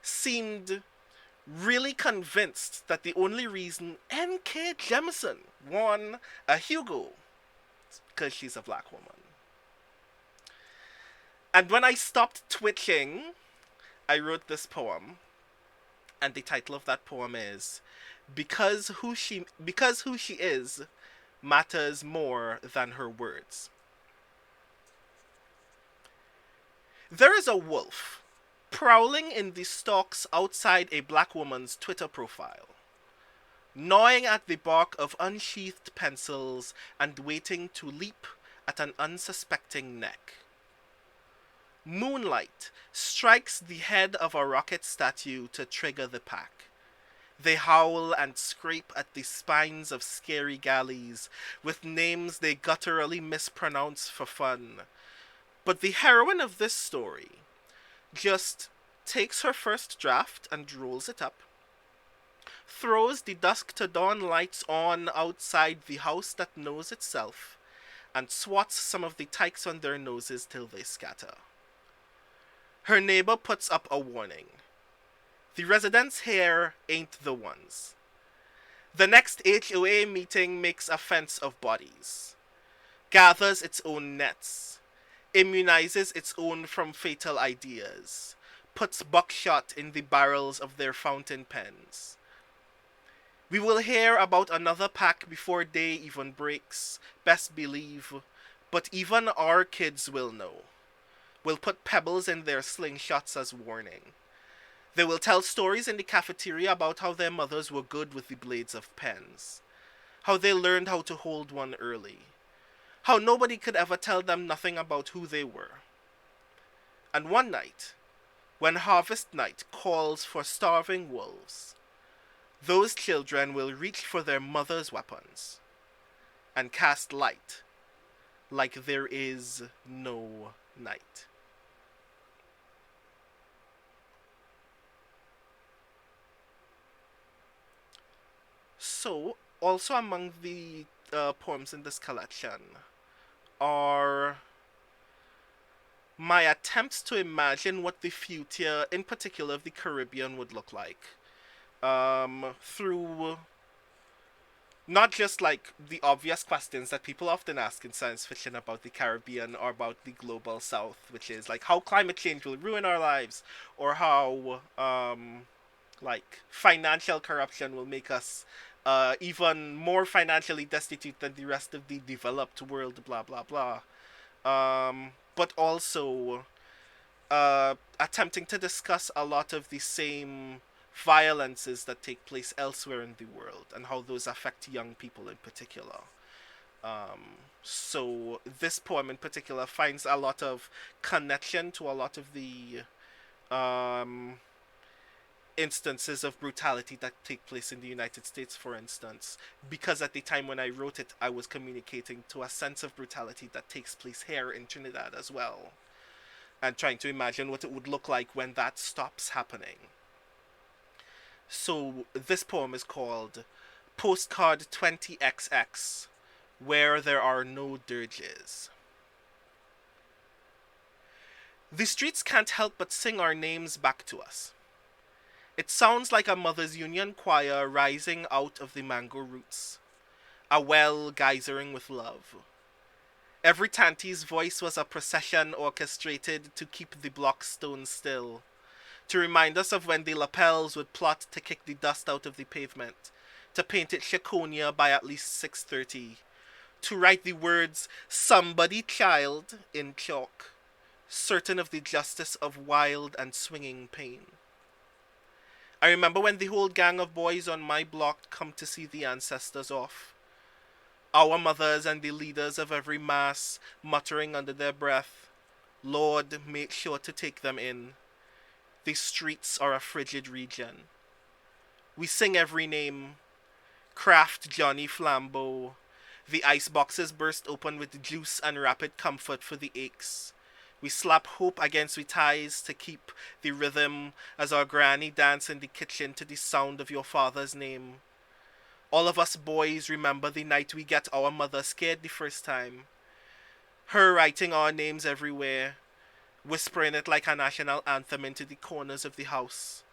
seemed really convinced that the only reason N.K. Jemisin won a Hugo is because she's a black woman. And when I stopped twitching, I wrote this poem, and the title of that poem is because who she is matters more than her words. There is a wolf prowling in the stalks outside a black woman's Twitter profile, gnawing at the bark of unsheathed pencils and waiting to leap at an unsuspecting neck. Moonlight strikes the head of a rocket statue to trigger the pack. They howl and scrape at the spines of scary galleys with names they gutturally mispronounce for fun. But the heroine of this story just takes her first draft and rolls it up, throws the dusk to dawn lights on outside the house that knows itself, and swats some of the tykes on their noses till they scatter. Her neighbor puts up a warning. The residents here ain't the ones. The next HOA meeting makes a fence of bodies, gathers its own nets, immunizes its own from fatal ideas, puts buckshot in the barrels of their fountain pens. We will hear about another pack before day even breaks, best believe, but even our kids will know. Will put pebbles in their slingshots as warning. They will tell stories in the cafeteria about how their mothers were good with the blades of pens, how they learned how to hold one early, how nobody could ever tell them nothing about who they were. And one night, when harvest night calls for starving wolves, those children will reach for their mother's weapons and cast light like there is no night. So, also among the poems in this collection are my attempts to imagine what the future, in particular of the Caribbean, would look like. Through not just like the obvious questions that people often ask in science fiction about the Caribbean or about the global south, which is like how climate change will ruin our lives, or how like financial corruption will make us even more financially destitute than the rest of the developed world, blah blah blah. But also attempting to discuss a lot of the same violences that take place elsewhere in the world and how those affect young people in particular. So this poem in particular finds a lot of connection to a lot of the instances of brutality that take place in the United States, for instance, because at the time when I wrote it, I was communicating to a sense of brutality that takes place here in Trinidad as well, and trying to imagine what it would look like when that stops happening. So this poem is called Postcard 20XX, Where There Are No Dirges. The streets can't help but sing our names back to us. It sounds like a Mothers Union choir rising out of the mango roots, a well geysering with love. Every tante's voice was a procession orchestrated to keep the block stones still, to remind us of when the lapels would plot to kick the dust out of the pavement, to paint it Chaconia by at least 6:30, to write the words "somebody child" in chalk, certain of the justice of wild and swinging pain. I remember when the whole gang of boys on my block come to see the ancestors off. Our mothers and the leaders of every mass muttering under their breath, "Lord, make sure to take them in. The streets are a frigid region." We sing every name, Craft Johnny Flambeau. The ice boxes burst open with juice and rapid comfort for the aches. We slap hope against we ties to keep the rhythm as our granny dance in the kitchen to the sound of your father's name. All of us boys remember the night we get our mother scared the first time. Her writing our names everywhere, whispering it like a national anthem into the corners of the house,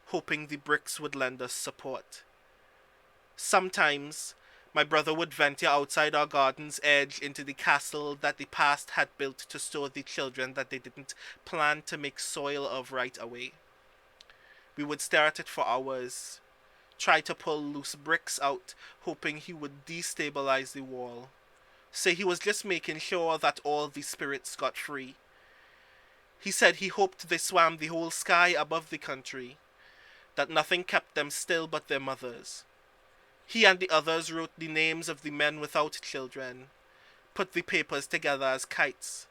hoping the bricks would lend us support. Sometimes, my brother would venture outside our garden's edge into the castle that the past had built to store the children that they didn't plan to make soil of right away. We would stare at it for hours, try to pull loose bricks out, hoping he would destabilize the wall. Say he was just making sure that all the spirits got free. He said he hoped they swam the whole sky above the country, that nothing kept them still but their mothers. He and the others wrote the names of the men without children, put the papers together as kites,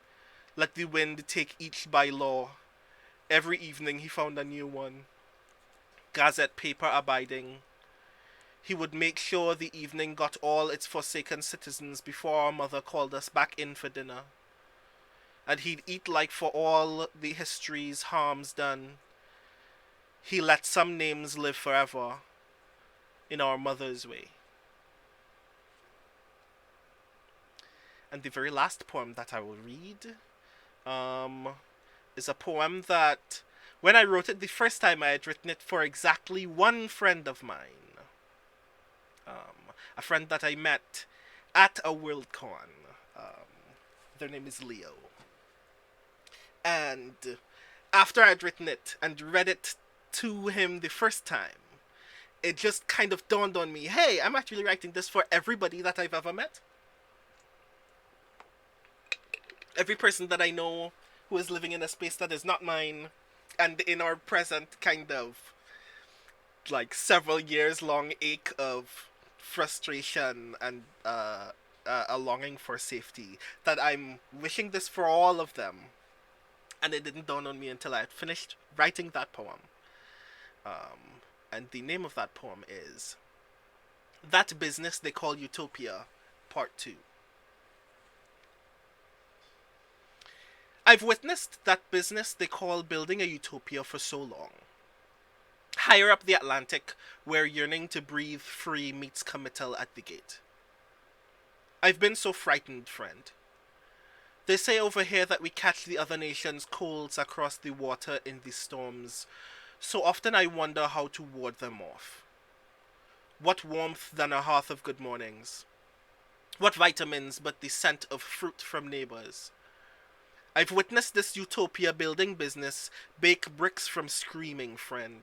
let the wind take each by law. Every evening he found a new one, gazette paper abiding. He would make sure the evening got all its forsaken citizens before our mother called us back in for dinner. And he'd eat like for all the history's harms done. He let some names live forever, in our mother's way. And the very last poem that I will read is a poem that, when I wrote it the first time, I had written it for exactly one friend of mine. A friend that I met at a Worldcon. Their name is Leo. And after I'd written it and read it to him the first time, it just kind of dawned on me, hey, I'm actually writing this for everybody that I've ever met. Every person that I know who is living in a space that is not mine, and in our present kind of like several years long ache of frustration and a longing for safety, that I'm wishing this for all of them. And it didn't dawn on me until I had finished writing that poem. And the name of that poem is That Business They Call Utopia, Part 2. I've witnessed that business they call building a utopia for so long. Higher up the Atlantic, where yearning to breathe free meets committal at the gate. I've been so frightened, friend. They say over here that we catch the other nations' colds across the water in the storms, so often I wonder how to ward them off. What warmth than a hearth of good mornings? What vitamins but the scent of fruit from neighbors? I've witnessed this utopia building business bake bricks from screaming, friend.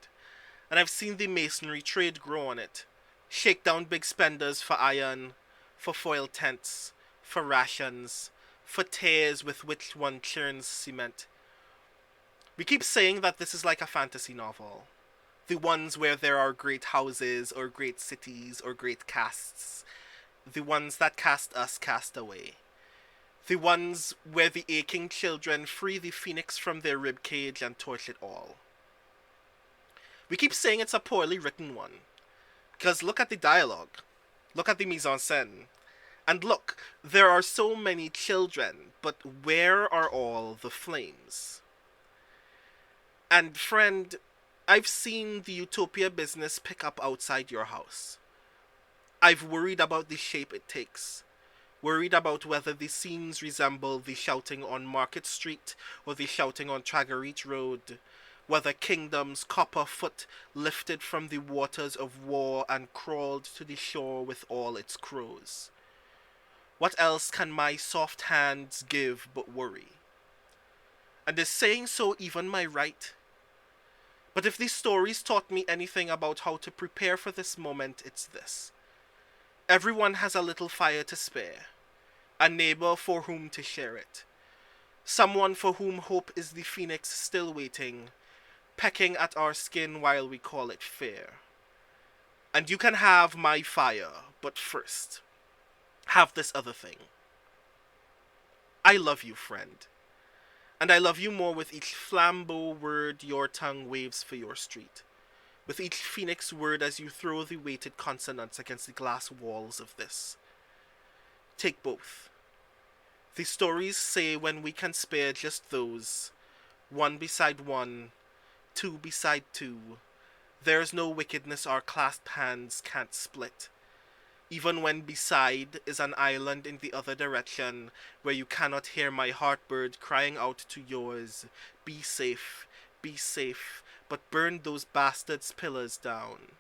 And I've seen the masonry trade grow on it. Shake down big spenders for iron, for foil tents, for rations, for tears with which one churns cement. We keep saying that this is like a fantasy novel. The ones where there are great houses, or great cities, or great casts. The ones that cast us cast away. The ones where the aching children free the phoenix from their ribcage and torch it all. We keep saying it's a poorly written one. Because look at the dialogue. Look at the mise en scène. And look, there are so many children, but where are all the flames? And friend, I've seen the utopia business pick up outside your house. I've worried about the shape it takes. Worried about whether the scenes resemble the shouting on Market Street or the shouting on Tragareet Road, whether kingdoms copper foot lifted from the waters of war and crawled to the shore with all its crows. What else can my soft hands give but worry? And is saying so even my right? But if these stories taught me anything about how to prepare for this moment, it's this. Everyone has a little fire to spare, a neighbor for whom to share it, someone for whom hope is the phoenix still waiting, pecking at our skin while we call it fair. And you can have my fire, but first, have this other thing. I love you, friend, and I love you more with each flambeau word your tongue waves for your street, with each phoenix word as you throw the weighted consonants against the glass walls of this. Take both. The stories say when we can spare just those, one beside one, two beside two, there's no wickedness our clasped hands can't split. Even when beside is an island in the other direction, where you cannot hear my heartbird crying out to yours, be safe, but burn those bastards' pillars down.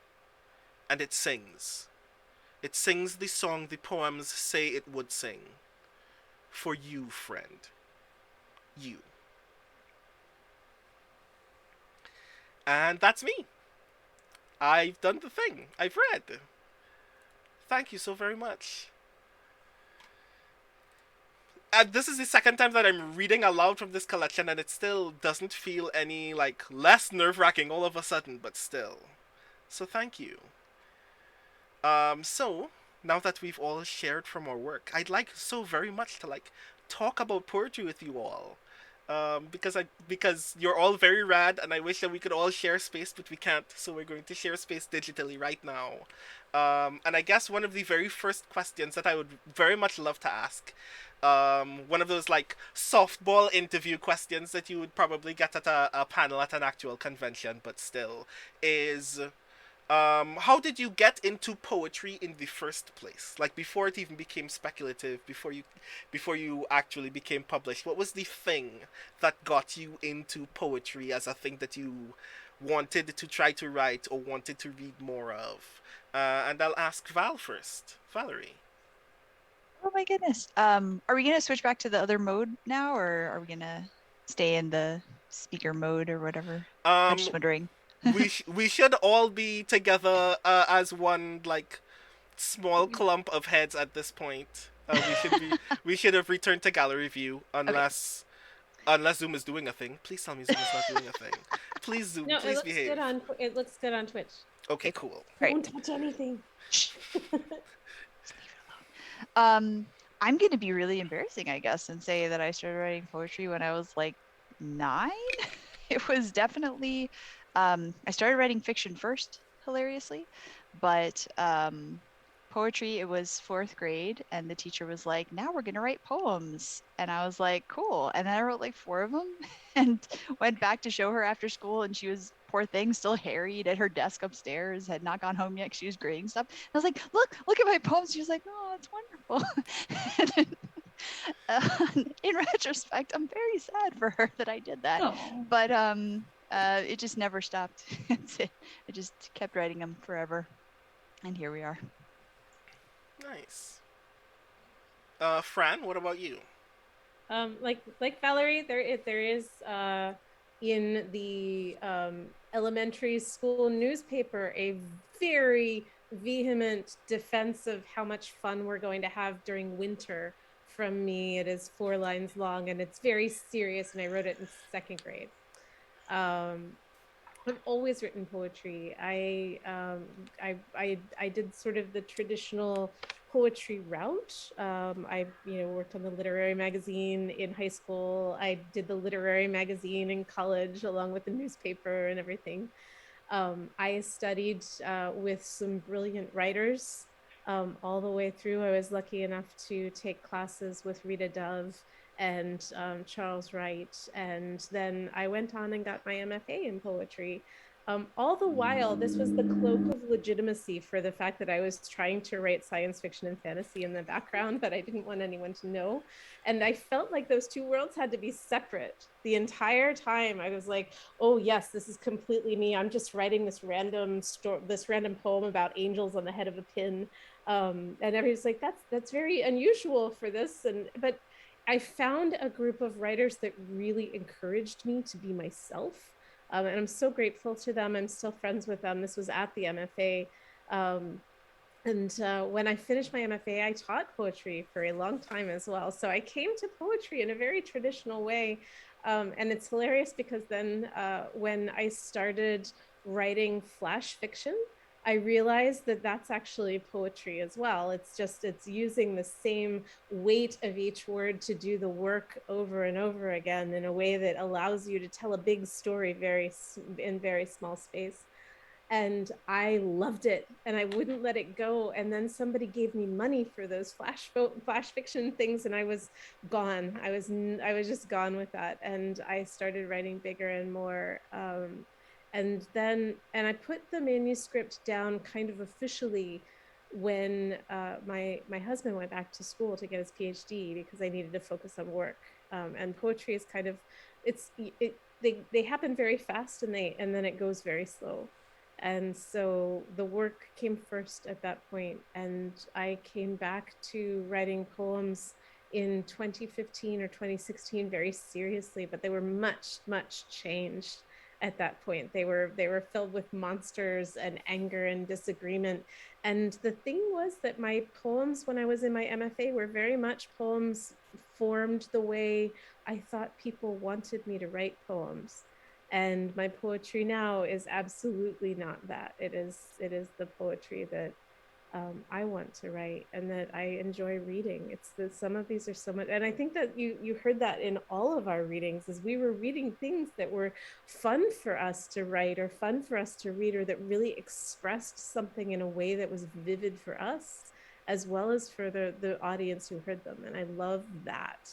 And it sings. It sings the song the poems say it would sing. For you, friend. You. And that's me. I've done the thing. I've read. Thank you so very much. This is the second time that I'm reading aloud from this collection, and it still doesn't feel any, like, less nerve-wracking all of a sudden, but still. So thank you. So, now that we've all shared from our work, I'd like so very much to, like, talk about poetry with you all. Because you're all very rad, and I wish that we could all share space, but we can't. So we're going to share space digitally right now. And I guess one of the very first questions that I would very much love to ask, one of those like softball interview questions that you would probably get at a panel at an actual convention, but still, is how did you get into poetry in the first place? Like before it even became speculative, before you actually became published, what was the thing that got you into poetry as a thing that you wanted to try to write or wanted to read more of? And I'll ask Val first. Valerie. Oh my goodness. Are we gonna switch back to the other mode now, or are we gonna stay in the speaker mode or whatever? I'm just wondering. we should all be together as one like small clump of heads at this point. We should have returned to gallery view unless Zoom is doing a thing. Please tell me Zoom is not doing a thing. Please Zoom, No, please behave. it looks good on Twitch. Okay, cool. Right. Don't touch anything. Just leave it alone. I'm going to be really embarrassing, I guess, and say that I started writing poetry when I was like 9. It was definitely, I started writing fiction first, hilariously, but poetry, it was 4th grade, and the teacher was like, now we're going to write poems. And I was like, cool. And then I wrote like 4 of them and went back to show her after school, and she was, poor thing, still harried at her desk upstairs, had not gone home yet. She was grading stuff. And I was like, look at my poems. She was like, oh, it's wonderful. And then, in retrospect, I'm very sad for her that I did that. Oh. But it just never stopped. I just kept writing them forever. And here we are. Nice. Fran, what about you? Like Valerie, there is in the elementary school newspaper a very vehement defense of how much fun we're going to have during winter from me. It is 4 lines long and it's very serious, and I wrote it in 2nd grade. I've always written poetry. I did sort of the traditional poetry route. I worked on the literary magazine in high school. I did the literary magazine in college along with the newspaper and everything. I studied with some brilliant writers all the way through. I was lucky enough to take classes with Rita Dove and Charles Wright, and then I went on and got my MFA in poetry. All the while, this was the cloak of legitimacy for the fact that I was trying to write science fiction and fantasy in the background, but I didn't want anyone to know. And I felt like those 2 worlds had to be separate the entire time. I was like, oh yes, this is completely me. I'm just writing this random poem about angels on the head of a pin. And everybody's like, that's very unusual for this. But I found a group of writers that really encouraged me to be myself. And I'm so grateful to them. I'm still friends with them. This was at the MFA. When I finished my MFA, I taught poetry for a long time as well. So I came to poetry in a very traditional way. And it's hilarious because then when I started writing flash fiction, I realized that that's actually poetry as well. It's using the same weight of each word to do the work over and over again in a way that allows you to tell a big story in very small space. and I loved it and I wouldn't let it go. And then somebody gave me money for those flash fiction things, and I was gone. I was just gone with that, and I started writing bigger and more. And I put the manuscript down kind of officially when my husband went back to school to get his PhD, because I needed to focus on work. And poetry is kind of, they happen very fast, and then it goes very slow. And so the work came first at that point, and I came back to writing poems in 2015 or 2016 very seriously, but they were much changed at that point. They were filled with monsters and anger and disagreement. And the thing was that my poems when I was in my MFA were very much poems formed the way I thought people wanted me to write poems. And my poetry now is absolutely not that. It is the poetry that I want to write and that I enjoy reading. It's that some of these are so much, and I think that you heard that in all of our readings, as we were reading things that were fun for us to write or fun for us to read, or that really expressed something in a way that was vivid for us as well as for the audience who heard them. And I love that.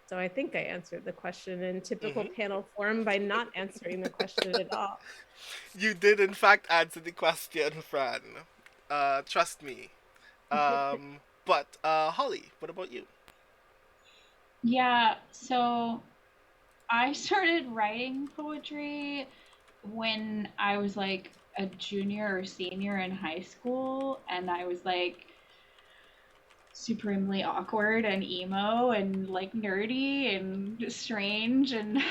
So I think I answered the question in typical panel form by not answering the question at all. You did, in fact, answer the question, Fran. Trust me. But Holly, what about you? Yeah, so I started writing poetry when I was like a junior or senior in high school, and I was like supremely awkward and emo and like nerdy and strange, and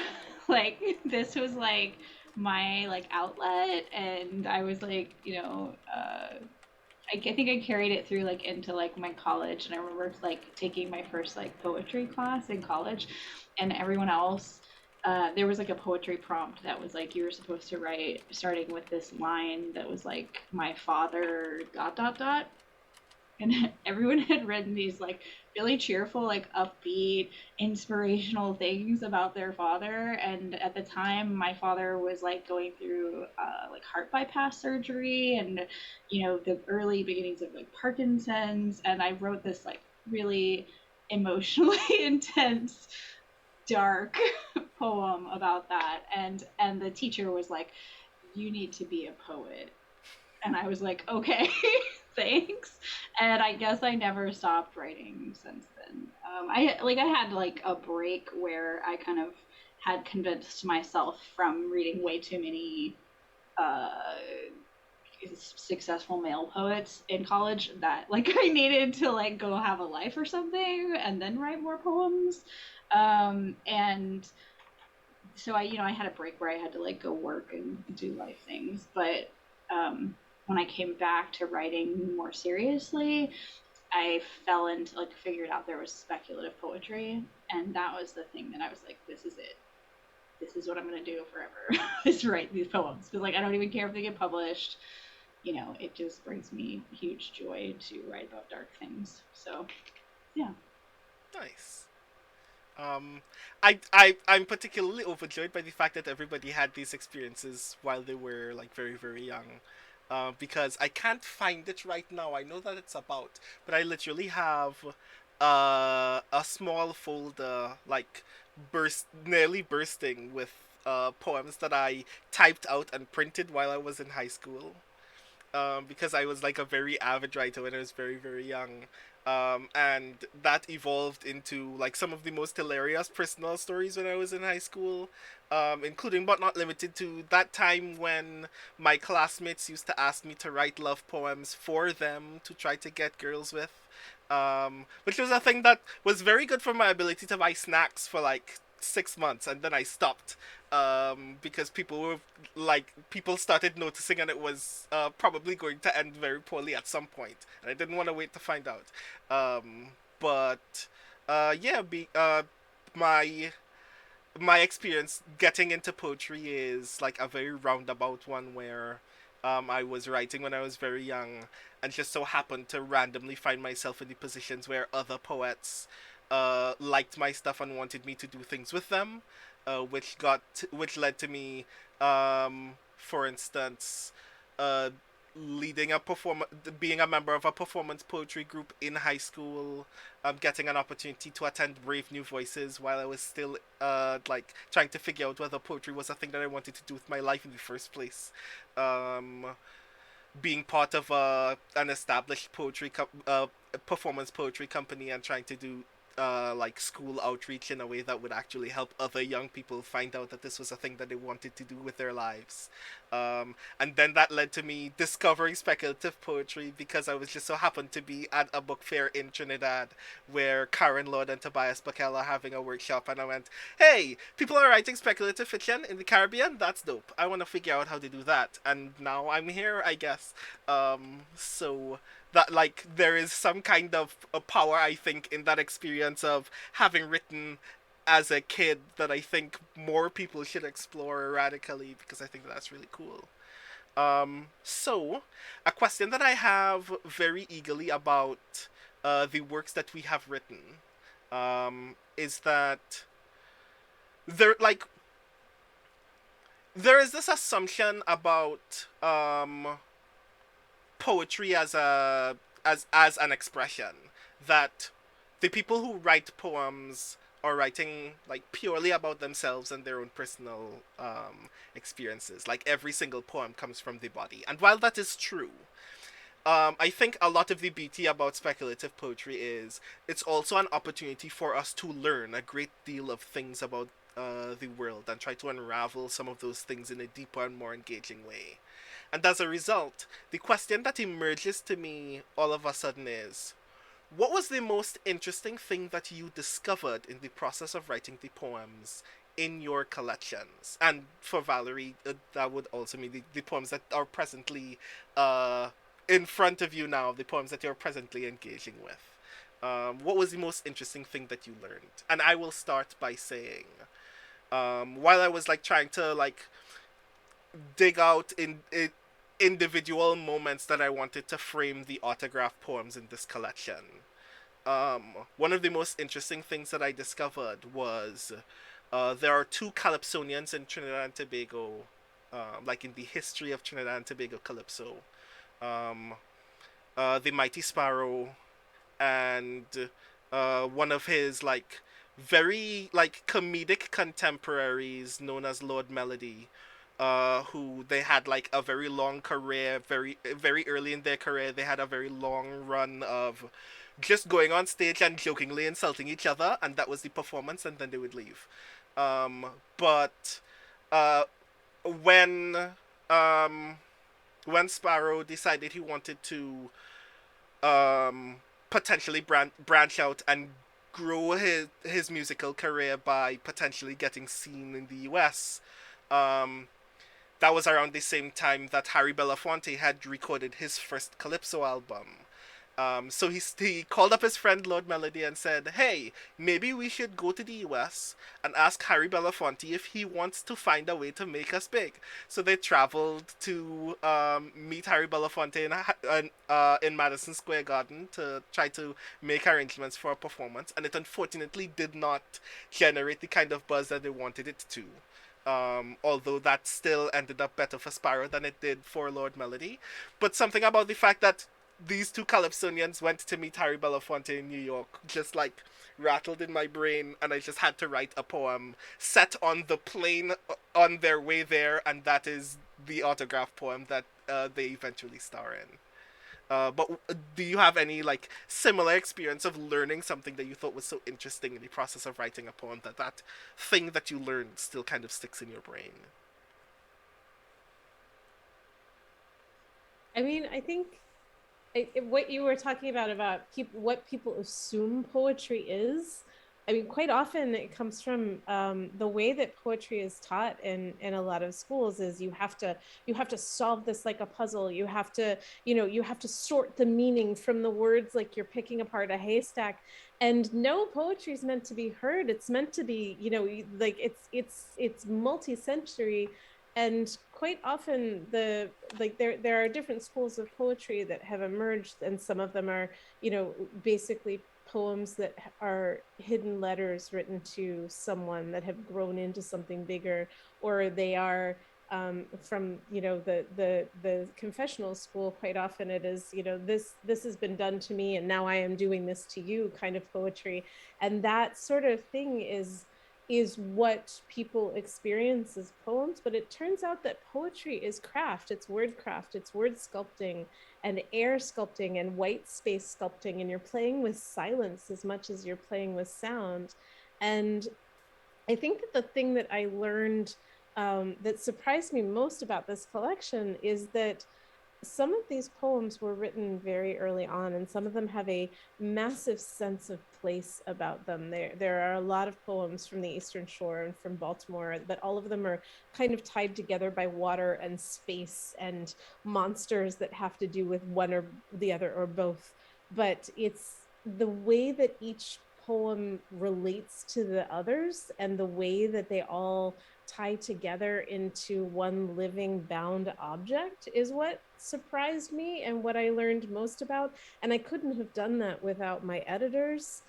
like this was like my like outlet, and I was like, I think I carried it through like into like my college, and I remember like taking my first like poetry class in college, and everyone else, there was like a poetry prompt that was like you were supposed to write starting with this line that was like my father dot dot dot, and everyone had written these like really cheerful, like upbeat, inspirational things about their father. And at the time, my father was like going through like heart bypass surgery, and the early beginnings of like Parkinson's. And I wrote this like really emotionally intense, dark poem about that. And the teacher was like, "You need to be a poet." And I was like, okay, thanks. And I guess I never stopped writing since then. I had like a break where I kind of had convinced myself from reading way too many uh, successful male poets in college that like I needed to like go have a life or something and then write more poems. And so I had a break where I had to like go work and do life things, but when I came back to writing more seriously, I fell into like figured out there was speculative poetry, and that was the thing that I was like, this is it. This is what I'm gonna do forever. Is write these poems, because like I don't even care if they get published. It just brings me huge joy to write about dark things. So, yeah. Nice. Um, I'm particularly overjoyed by the fact that everybody had these experiences while they were like very very young, because I can't find it right now. I know that it's about, but I literally have a small folder like nearly bursting with poems that I typed out and printed while I was in high school, because I was like a very avid writer when I was very, very young. And that evolved into like some of the most hilarious personal stories when I was in high school, including but not limited to that time when my classmates used to ask me to write love poems for them to try to get girls with. Which was a thing that was very good for my ability to buy snacks for like 6 months, and then I stopped, because people started noticing, and it was probably going to end very poorly at some point, and I didn't want to wait to find out. But yeah, my my experience getting into poetry is like a very roundabout one, where I was writing when I was very young, and just so happened to randomly find myself in the positions where other poets liked my stuff and wanted me to do things with them, which led to me, for instance, leading a being a member of a performance poetry group in high school, getting an opportunity to attend Brave New Voices while I was still like trying to figure out whether poetry was a thing that I wanted to do with my life in the first place. Um, Being part of an established performance poetry company and trying to do like school outreach in a way that would actually help other young people find out that this was a thing that they wanted to do with their lives. And then that led to me discovering speculative poetry because I was just so happened to be at a book fair in Trinidad where Karen Lord and Tobias Buckell are having a workshop, and I went, hey, people are writing speculative fiction in the Caribbean? That's dope. I want to figure out how to do that. And now I'm here, I guess. So that like there is some kind of a power I think in that experience of having written as a kid that I think more people should explore radically because I think that's really cool. So a question that I have very eagerly about the works that we have written is that there like there is this assumption about poetry as as an expression that the people who write poems are writing like purely about themselves and their own personal experiences. Like every single poem comes from the body, and while that is true, I think a lot of the beauty about speculative poetry is it's also an opportunity for us to learn a great deal of things about the world and try to unravel some of those things in a deeper and more engaging way. And as a result, the question that emerges to me all of a sudden is, what was the most interesting thing that you discovered in the process of writing the poems in your collections? And for Valerie, that would also mean the poems that are presently uh, in front of you now, the poems that you're presently engaging with. What was the most interesting thing that you learned? And I will start by saying, while I was like trying to like dig out in individual moments that I wanted to frame the autograph poems in this collection. One of the most interesting things that I discovered was there are two Calypsonians in Trinidad and Tobago, like in the history of Trinidad and Tobago Calypso. Um, the Mighty Sparrow and one of his like very like comedic contemporaries known as Lord Melody, who they had like a very long career, very early in their career. They had a very long run of just going on stage and jokingly insulting each other, and that was the performance, and then they would leave. But uh, when um, when Sparrow decided he wanted to um, potentially branch out and grow his musical career by potentially getting seen in the U.S. Um, that was around the same time that Harry Belafonte had recorded his first Calypso album. So he called up his friend Lord Melody and said, hey, maybe we should go to the US and ask Harry Belafonte if he wants to find a way to make us big. So they traveled to meet Harry Belafonte in Madison Square Garden to try to make arrangements for a performance, and it unfortunately did not generate the kind of buzz that they wanted it to. Although that still ended up better for Sparrow than it did for Lord Melody. But something about the fact that these two Calypsonians went to meet Harry Belafonte in New York just like rattled in my brain, and I just had to write a poem set on the plane on their way there, and that is the autograph poem that they eventually star in. But do you have any like similar experience of learning something that you thought was so interesting in the process of writing a poem that that thing that you learned still kind of sticks in your brain? I mean, I think what you were talking about what people assume poetry is. I mean, quite often it comes from the way that poetry is taught in a lot of schools is you have to solve this like a puzzle. You have to, you have to sort the meaning from the words like you're picking apart a haystack. And no, poetry is meant to be heard. It's meant to be, like it's multi-sensory. And quite often there are different schools of poetry that have emerged, and some of them are basically poems that are hidden letters written to someone that have grown into something bigger, or they are from the confessional school. Quite often it is, this has been done to me and now I am doing this to you kind of poetry. And that sort of thing is what people experience as poems. But it turns out that poetry is craft. It's word craft, it's word sculpting and air sculpting and white space sculpting, and you're playing with silence as much as you're playing with sound. And I think that the thing that I learned that surprised me most about this collection is that some of these poems were written very early on, and some of them have a massive sense of place about them. There are a lot of poems from the Eastern Shore and from Baltimore, but all of them are kind of tied together by water and space and monsters that have to do with one or the other or both. But it's the way that each poem relates to the others and the way that they all tie together into one living bound object is what surprised me and what I learned most about. And I couldn't have done that without my editors,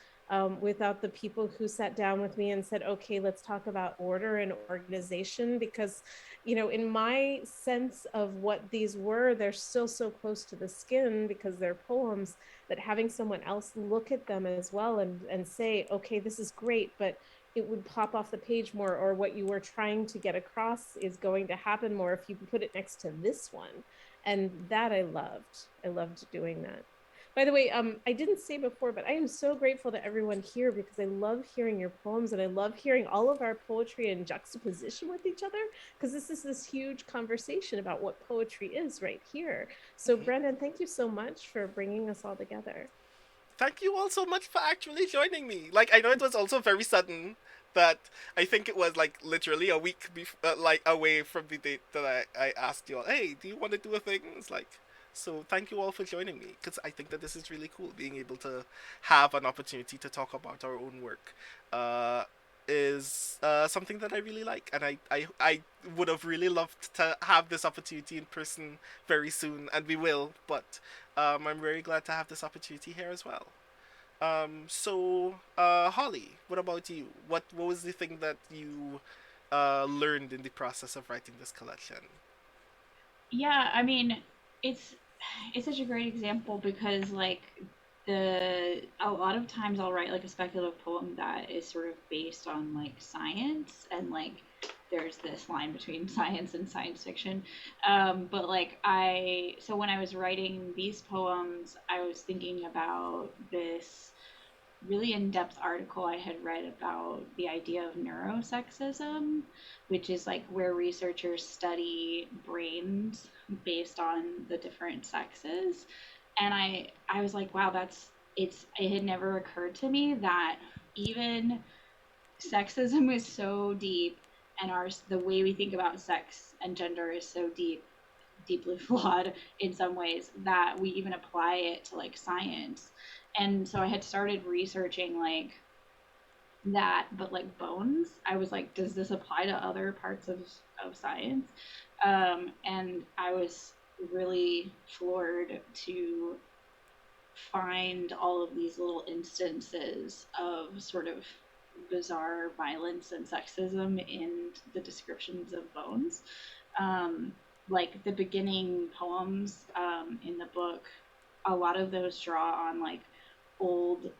without the people who sat down with me and said, okay, let's talk about order and organization. Because, in my sense of what these were, they're still so close to the skin because they're poems, that having someone else look at them as well and say, okay, this is great, but it would pop off the page more, or what you were trying to get across is going to happen more if you put it next to this one. And that I loved doing that. By the way, I didn't say before, but I am so grateful to everyone here because I love hearing your poems and I love hearing all of our poetry in juxtaposition with each other, because this is this huge conversation about what poetry is right here. So Brendan, thank you so much for bringing us all together. Thank you all so much for actually joining me. Like, I know it was also very sudden, but I think it was like literally a week like away from the date that I asked you all, hey, do you want to do a thing? It's like, so thank you all for joining me, because I think that this is really cool, being able to have an opportunity to talk about our own work. Is something that I really like, and I would have really loved to have this opportunity in person very soon, and we will, but I'm very glad to have this opportunity here as well. Holly, what about you? What was the thing that you learned in the process of writing this collection? Yeah, I mean, it's it's such a great example because like a lot of times I'll write like a speculative poem that is sort of based on like science, and like there's this line between science and science fiction. But like so when I was writing these poems, I was thinking about this really in-depth article I had read about the idea of neurosexism, which is like where researchers study brains based on the different sexes. And I was like, wow, it had never occurred to me that even sexism is so deep, and the way we think about sex and gender is so deeply flawed in some ways, that we even apply it to like science. And so I had started researching like that, but like bones. I was like, does this apply to other parts of science? And I was really floored to find all of these little instances of sort of bizarre violence and sexism in the descriptions of bones. Like the beginning poems in the book, a lot of those draw on like old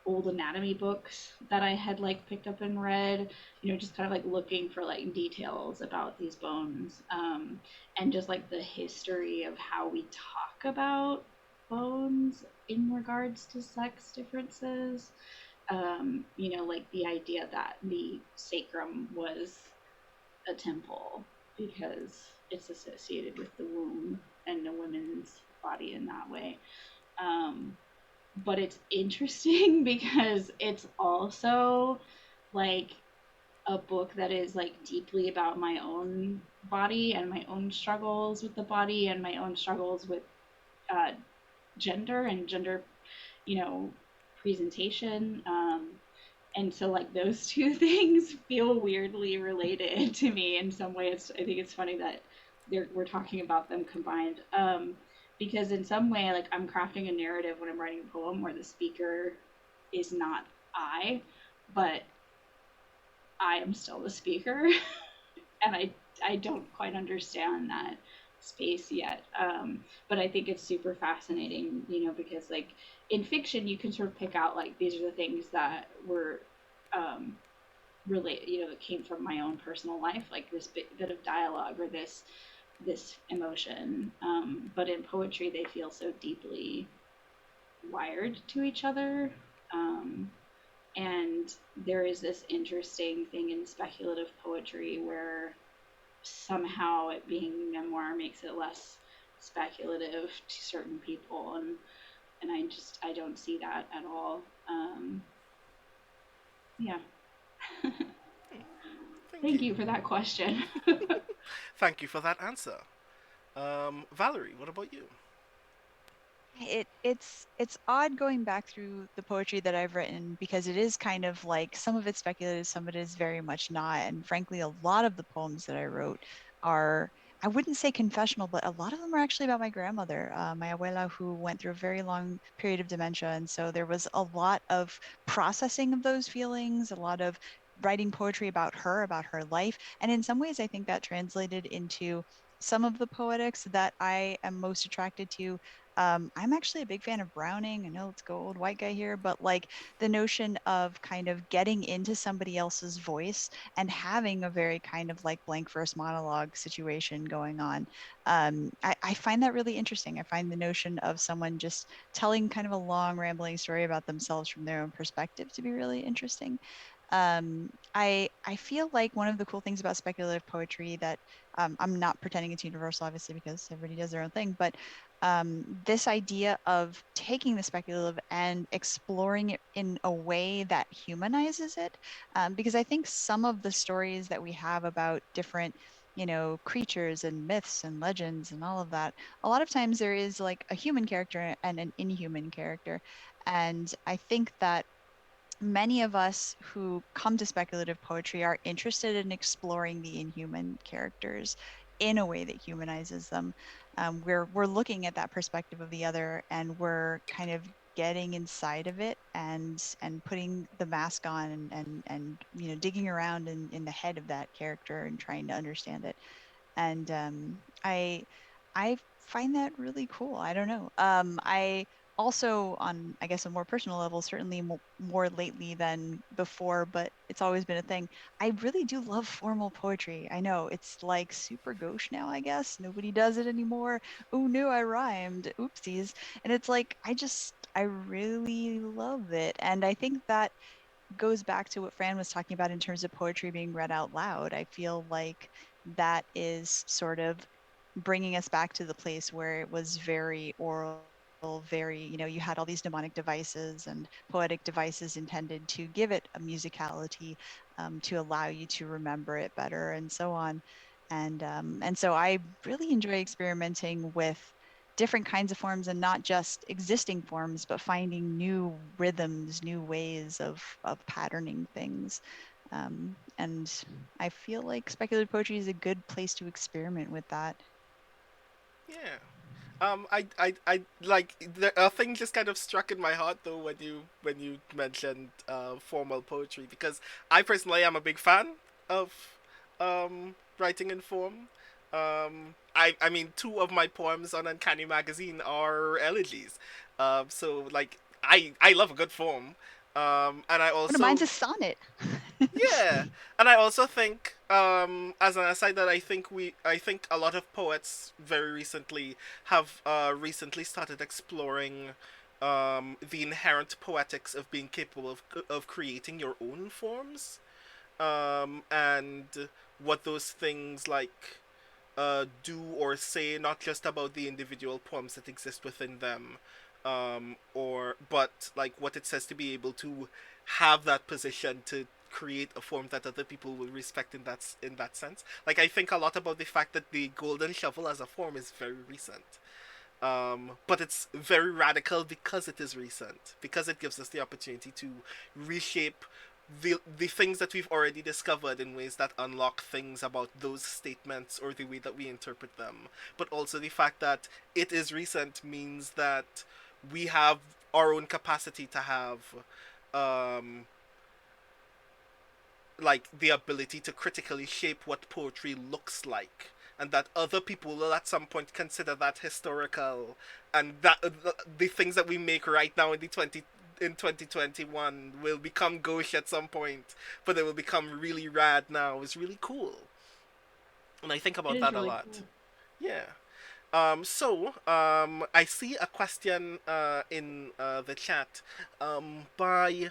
anatomy books that I had like picked up and read, just kind of like looking for like details about these bones, and just like the history of how we talk about bones in regards to sex differences. Like the idea that the sacrum was a temple because it's associated with the womb and a woman's body in that way. But it's interesting because it's also like a book that is like deeply about my own body and my own struggles with the body and my own struggles with gender and gender, presentation. And so like those two things feel weirdly related to me in some way. I think it's funny that we're talking about them combined. Because in some way, like I'm crafting a narrative when I'm writing a poem where the speaker is not I, but I am still the speaker. And I don't quite understand that space yet. But I think it's super fascinating, because like in fiction, you can sort of pick out like these are the things that were um, relate, that came from my own personal life, like this bit of dialogue or this emotion. But in poetry, they feel so deeply wired to each other. Um, and there is this interesting thing in speculative poetry where somehow it being memoir makes it less speculative to certain people, and I don't see that at all. Yeah. Thank Thank you. you for that question. Thank you for that answer. Valerie, what about you? It's odd going back through the poetry that I've written because it is kind of like some of it's speculative, some of it is very much not. And frankly, a lot of the poems that I wrote are, I wouldn't say confessional, but a lot of them are actually about my grandmother, my abuela, who went through a very long period of dementia. And so there was a lot of processing of those feelings, a lot of writing poetry about her life. And in some ways, I think that translated into some of the poetics that I am most attracted to. I'm actually a big fan of Browning. I know let's go old white guy here, but like the notion of kind of getting into somebody else's voice and having a very kind of like blank verse monologue situation going on. I find that really interesting. I find the notion of someone just telling kind of a long, rambling story about themselves from their own perspective to be really interesting. I feel like one of the cool things about speculative poetry that I'm not pretending it's universal, obviously, because everybody does their own thing, but this idea of taking the speculative and exploring it in a way that humanizes it. Because I think some of the stories that we have about different, creatures and myths and legends and all of that, a lot of times there is like a human character and an inhuman character. And I think that many of us who come to speculative poetry are interested in exploring the inhuman characters in a way that humanizes them. We're looking at that perspective of the other, and we're kind of getting inside of it and putting the mask on and digging around in the head of that character and trying to understand it. And I find that really cool. I don't know. I also, on I guess a more personal level, certainly more lately than before, but it's always been a thing. I really do love formal poetry. I know it's like super gauche now. I guess nobody does it anymore. Oh no, I rhymed. Oopsies. And it's like I really love it, and I think that goes back to what Fran was talking about in terms of poetry being read out loud. I feel like that is sort of bringing us back to the place where it was very oral, very, you had all these mnemonic devices and poetic devices intended to give it a musicality, to allow you to remember it better and so on. And so I really enjoy experimenting with different kinds of forms and not just existing forms, but finding new rhythms, new ways of patterning things. And I feel like speculative poetry is a good place to experiment with that. Yeah. I like a thing just kind of struck in my heart though when you mentioned formal poetry, because I personally am a big fan of writing in form. I mean, two of my poems on Uncanny Magazine are elegies. So like I love a good form. And I One of mine's also a sonnet. yeah, and I also think, as an aside, that I think a lot of poets very recently have recently started exploring the inherent poetics of being capable of creating your own forms, and what those things like do or say, not just about the individual poems that exist within them, or but like what it says to be able to have that position to create a form that other people will respect in that sense. Like I think a lot about the fact that the golden shovel as a form is very recent. But it's very radical because it is recent, because it gives us the opportunity to reshape the things that we've already discovered in ways that unlock things about those statements or the way that we interpret them. But also the fact that it is recent means that we have our own capacity to have um, like the ability to critically shape what poetry looks like, and that other people will at some point consider that historical, and that the things that we make right now in 2021 will become gauche at some point, but they will become really rad now. Is really cool, and I think It about is that a really lot. cool. Yeah. I see a question in the chat by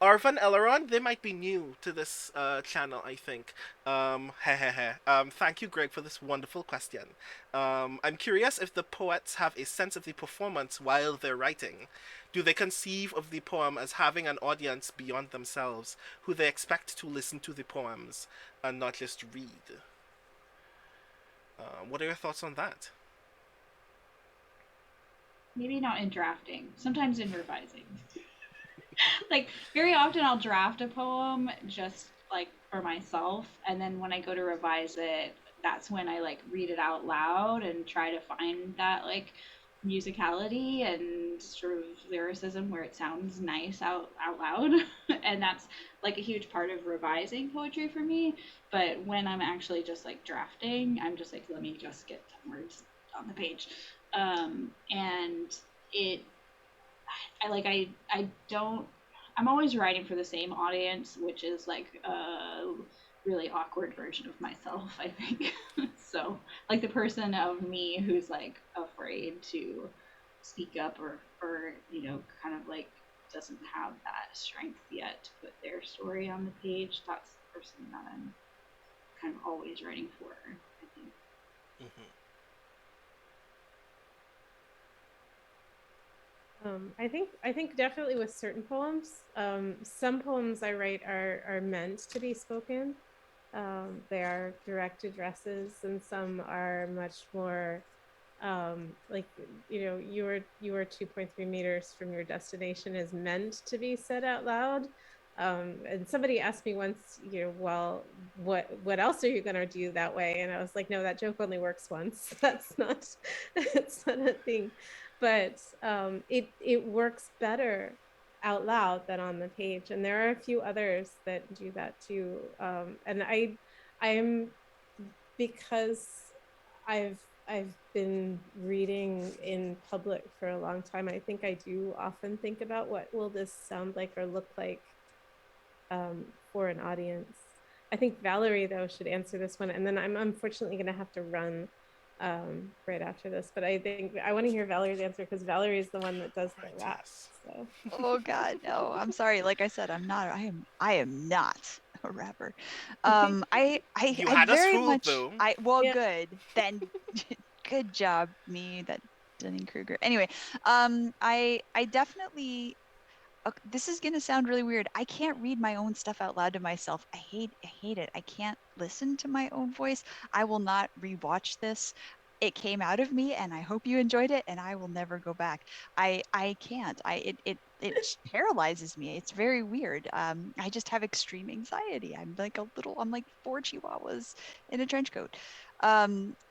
Arvan Elrond. They might be new to this channel, I think. Thank you, Greg, for this wonderful question. I'm curious if the poets have a sense of the performance while they're writing. Do they conceive of the poem as having an audience beyond themselves who they expect to listen to the poems and not just read? What are your thoughts on that? Maybe not in drafting, sometimes in revising. Like, very often I'll draft a poem just like for myself, and then when I go to revise it, that's when I like read it out loud and try to find that like musicality and sort of lyricism where it sounds nice out loud. And that's like a huge part of revising poetry for me. But when I'm actually just like drafting, I'm just like, let me just get 10 words on the page. And it I don't. I'm always writing for the same audience, which is like a really awkward version of myself, I think. So, like the person of me who's like afraid to speak up or kind of like doesn't have that strength yet to put their story on the page. That's the person that I'm kind of always writing for, I think. Mm-hmm. I think definitely with certain poems, some poems I write are meant to be spoken. They are direct addresses, and some are much more like you are 2.3 meters from your destination is meant to be said out loud. And somebody asked me once, well, what else are you going to do that way? And I was like, no, that joke only works once. That's not it's not a thing. But it works better out loud than on the page, and there are a few others that do that too. And I'm because I've been reading in public for a long time. I think I do often think about what will this sound like or look like for an audience. I think Valerie though should answer this one, and then I'm unfortunately going to have to run right after this. But I think I want to hear Valerie's answer because Valerie is the one that does the Right. rap. Yes. So. Oh God, no! I'm sorry. Like I said, I am not a rapper. You I had us very fooled, much. though. Well, Yeah. good. Then, good job, me. That Dunning Kruger. Anyway, I definitely. This is gonna sound really weird. I can't read my own stuff out loud to myself. I hate it. I can't listen to my own voice. I will not rewatch this. It came out of me, and I hope you enjoyed it. And I will never go back. I can't. It paralyzes me. It's very weird. I just have extreme anxiety. I'm like a little. I'm like 4 chihuahuas in a trench coat.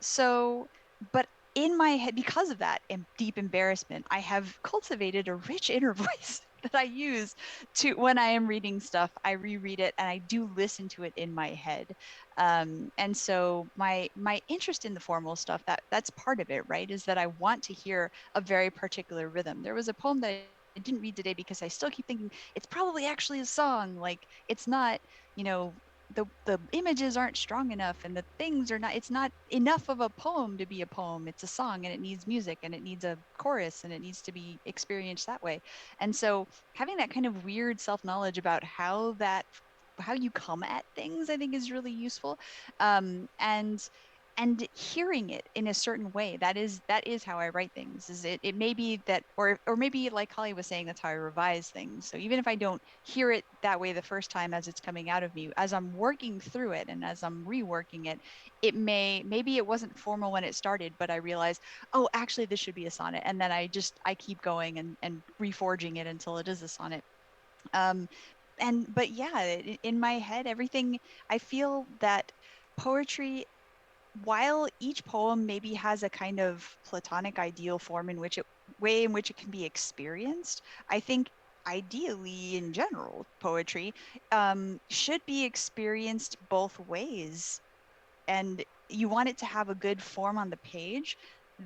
So, but in my head, because of that and deep embarrassment, I have cultivated a rich inner voice that I use to when I am reading stuff. I reread it and I do listen to it in my head. And so my interest in the formal stuff, that's part of it, right? Is that I want to hear a very particular rhythm. There was a poem that I didn't read today because I still keep thinking it's probably actually a song. Like it's not, you know, the images aren't strong enough and the things are not, it's not enough of a poem to be a poem. It's a song and it needs music and it needs a chorus and it needs to be experienced that way. And so having that kind of weird self-knowledge about how you come at things, I think is really useful. And hearing it in a certain way, that is how I write things. Is it may be that, or maybe like Holly was saying, that's how I revise things. So even if I don't hear it that way the first time as it's coming out of me, as I'm working through it and as I'm reworking it, maybe it wasn't formal when it started, but I realized, oh, actually this should be a sonnet. And then I keep going and reforging it until it is a sonnet. Um, but yeah, in my head, everything, I feel that poetry, while each poem maybe has a kind of platonic ideal form in which it way in which it can be experienced, I think ideally in general, poetry should be experienced both ways. And you want it to have a good form on the page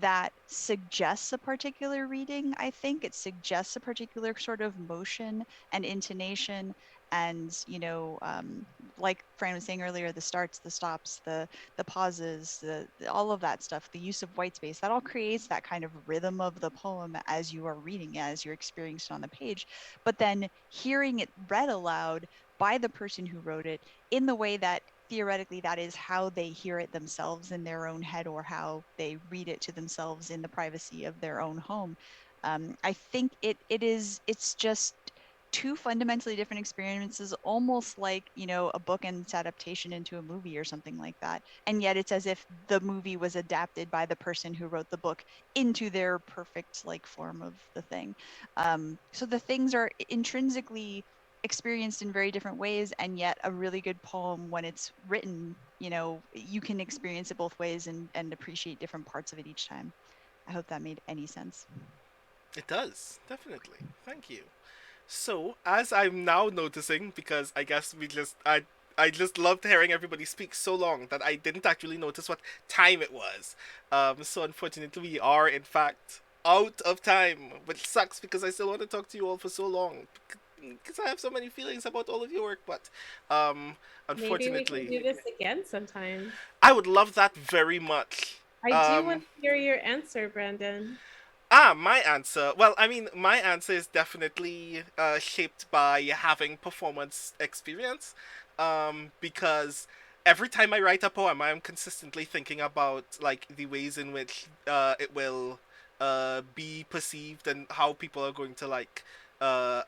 that suggests a particular reading. I think it suggests a particular sort of motion and intonation, and like Fran was saying earlier, the starts, the stops, the pauses, all of that stuff, the use of white space, that all creates that kind of rhythm of the poem as you are reading it, as you're experiencing it on the page. But then hearing it read aloud by the person who wrote it in the way that theoretically that is how they hear it themselves in their own head, or how they read it to themselves in the privacy of their own home. I think it's just two fundamentally different experiences, almost like a book and its adaptation into a movie or something like that. And yet it's as if the movie was adapted by the person who wrote the book into their perfect like form of the thing. So the things are intrinsically experienced in very different ways, and yet a really good poem, when it's written, you can experience it both ways and appreciate different parts of it each time. I hope that made any sense. It does, definitely. Thank you. So, as I'm now noticing, because I guess I just loved hearing everybody speak so long that I didn't actually notice what time it was. So unfortunately, we are in fact out of time, which sucks because I still want to talk to you all for so long. Because I have so many feelings about all of your work, but um, Maybe we can do unfortunately, this again sometime. I would love that very much. I do want Um, to hear your answer, Brandon. My answer. Well, I mean, my answer is definitely shaped by having performance experience. Because every time I write a poem, I am consistently thinking about like the ways in which it will be perceived and how people are going to like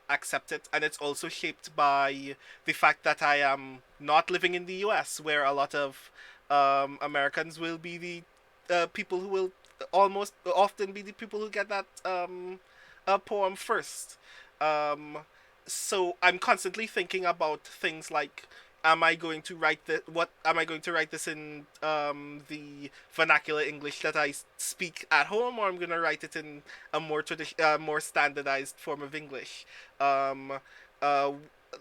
accept it. And it's also shaped by the fact that I am not living in the U.S., where a lot of Americans will be the people who will almost often be the people who get that poem first. Um, so I'm constantly thinking about things like, am I going to write this? What am I going to write this in the vernacular English that I speak at home, or I'm going to write it in a more standardized form of English? Um, uh,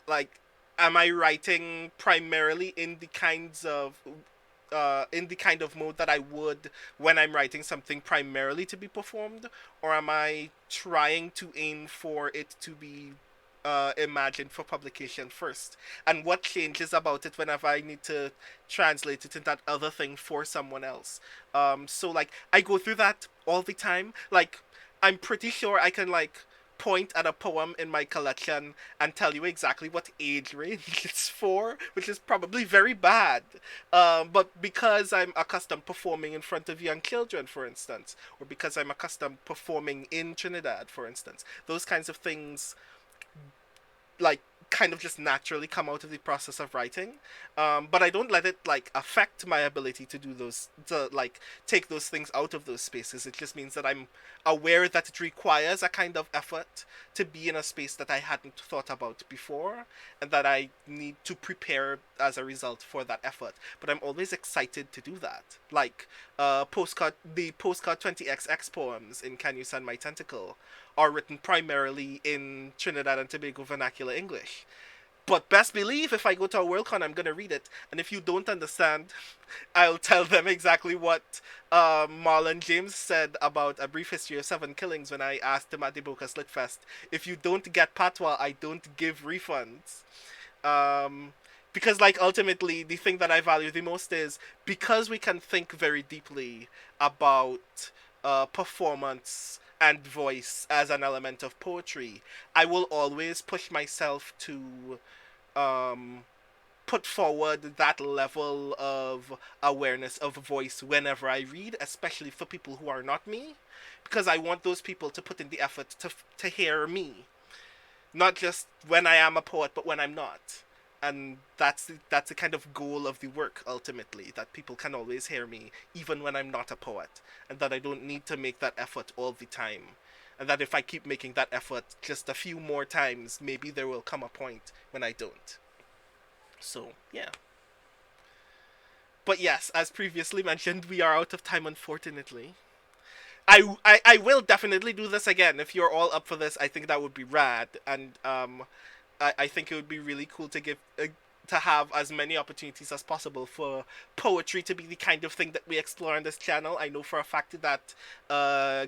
like, am I writing primarily in the kind of mode that I would when I'm writing something primarily to be performed, or am I trying to aim for it to be imagined for publication first? And what changes about it whenever I need to translate it into that other thing for someone else? So like I go through that all the time. Like I'm pretty sure I can like point at a poem in my collection and tell you exactly what age range it's for, which is probably very bad. But because I'm accustomed performing in front of young children, for instance, or because I'm accustomed performing in Trinidad, for instance, those kinds of things like kind of just naturally come out of the process of writing. But I don't let it like affect my ability to do those, to like take those things out of those spaces. It just means that I'm aware that it requires a kind of effort to be in a space that I hadn't thought about before, and that I need to prepare as a result for that effort. But I'm always excited to do that. Like the postcard 20XX poems in Can You Send My Tentacle are written primarily in Trinidad and Tobago vernacular English. But best believe if I go to a Worldcon, I'm gonna read it. And if you don't understand, I'll tell them exactly what Marlon James said about A Brief History of Seven Killings when I asked him at the Boca Slick Fest. If you don't get patois, I don't give refunds. Um, because like ultimately the thing that I value the most is because we can think very deeply about performance and voice as an element of poetry, I will always push myself to um, put forward that level of awareness of voice whenever I read, especially for people who are not me, because I want those people to put in the effort to hear me, not just when I am a poet, but when I'm not. And that's the kind of goal of the work ultimately, that people can always hear me even when I'm not a poet, and that I don't need to make that effort all the time, and that if I keep making that effort just a few more times, maybe there will come a point when I don't. So yeah. But yes, as previously mentioned, we are out of time, unfortunately. I will definitely do this again if you're all up for this. I think that would be rad, and I think it would be really cool to give to have as many opportunities as possible for poetry to be the kind of thing that we explore on this channel. I know for a fact that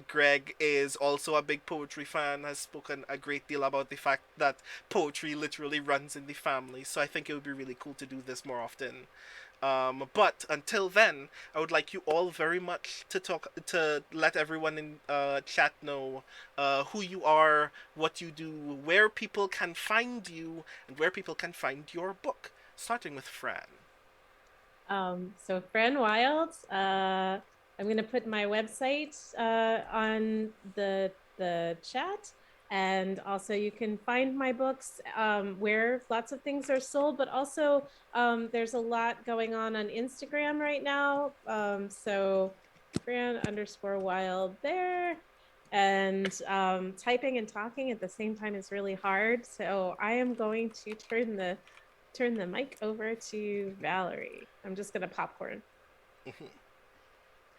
Greg is also a big poetry fan, has spoken a great deal about the fact that poetry literally runs in the family. So I think it would be really cool to do this more often. But until then, I would like you all very much to let everyone in chat know who you are, what you do, where people can find you, and where people can find your book. Starting with Fran. So Fran Wilde, I'm going to put my website on the chat. And also you can find my books where lots of things are sold, but also there's a lot going on Instagram right now. So Fran_Wilde there. And typing and talking at the same time is really hard. So I am going to turn the mic over to Valerie. I'm just going to popcorn.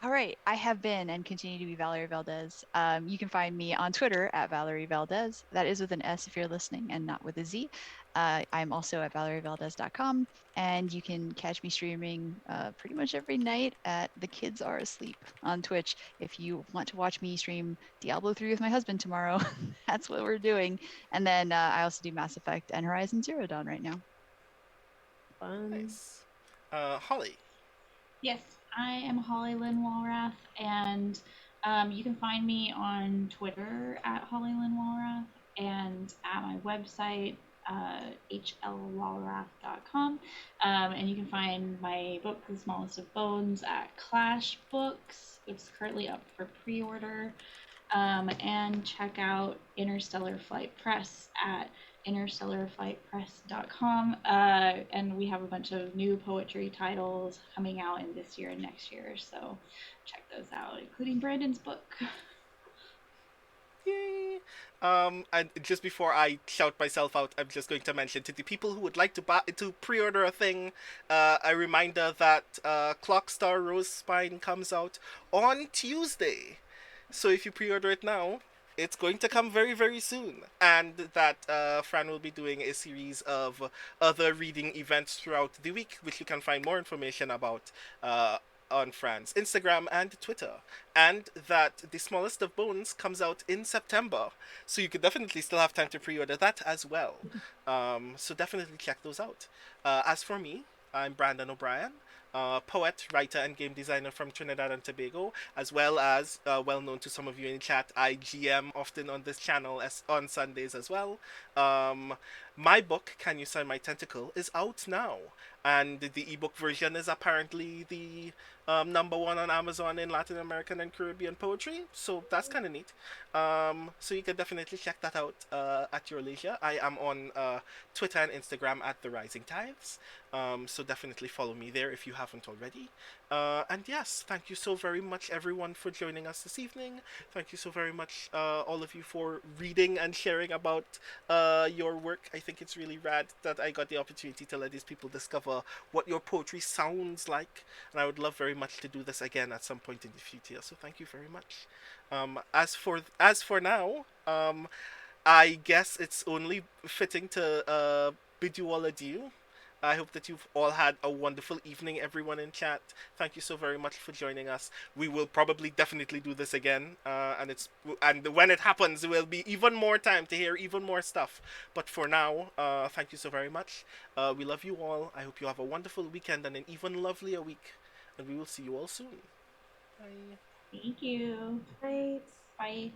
All right, I have been and continue to be Valerie Valdes. You can find me on Twitter at Valerie Valdes. That is with an S if you're listening and not with a Z. I'm also at ValerieValdez.com, and you can catch me streaming pretty much every night at The Kids Are Asleep on Twitch. If you want to watch me stream Diablo 3 with my husband tomorrow, that's what we're doing. And then I also do Mass Effect and Horizon Zero Dawn right now. Fun. Nice. Holly. Yes, I am Holly Lyn Walrath, and you can find me on Twitter at Holly Lyn Walrath and at my website, hlwallrath.com. And you can find my book, The Smallest of Bones, at Clash Books. It's currently up for pre-order. And check out Interstellar Flight Press at interstellarflightpress.com. And we have a bunch of new poetry titles coming out in this year and next year, so check those out, including Brandon's book. Yay! And just before I shout myself out, I'm just going to mention to the people who would like to pre-order a thing, a reminder that Clockstar Rose Spine comes out on Tuesday. So if you pre-order it now, it's going to come very, very soon. And that Fran will be doing a series of other reading events throughout the week, which you can find more information about on Fran's Instagram and Twitter. And that The Smallest of Bones comes out in September. So you could definitely still have time to pre-order that as well. So definitely check those out. As for me, I'm Brandon O'Brien, poet, writer, and game designer from Trinidad and Tobago, as well as well known to some of you in chat. I GM often on this channel as on Sundays as well. My book, Can You Sign My Tentacle, is out now, and the ebook version is apparently the #1 on Amazon in Latin American and Caribbean poetry. So that's kind of neat. So you can definitely check that out at your leisure. I am on Twitter and Instagram at The Rising Tides. So definitely follow me there if you haven't already. And yes, thank you so very much, everyone, for joining us this evening. Thank you so very much, all of you, for reading and sharing about your work. I think it's really rad that I got the opportunity to let these people discover what your poetry sounds like, and I would love very much to do this again at some point in the future. So thank you very much. As for now, I guess it's only fitting to bid you all adieu. I hope that you've all had a wonderful evening, everyone in chat. Thank you so very much for joining us. We will probably definitely do this again, and when it happens, there will be even more time to hear even more stuff. But for now, thank you so very much. We love you all. I hope you have a wonderful weekend and an even lovelier week, and we will see you all soon. Bye. Thank you. Right. Bye.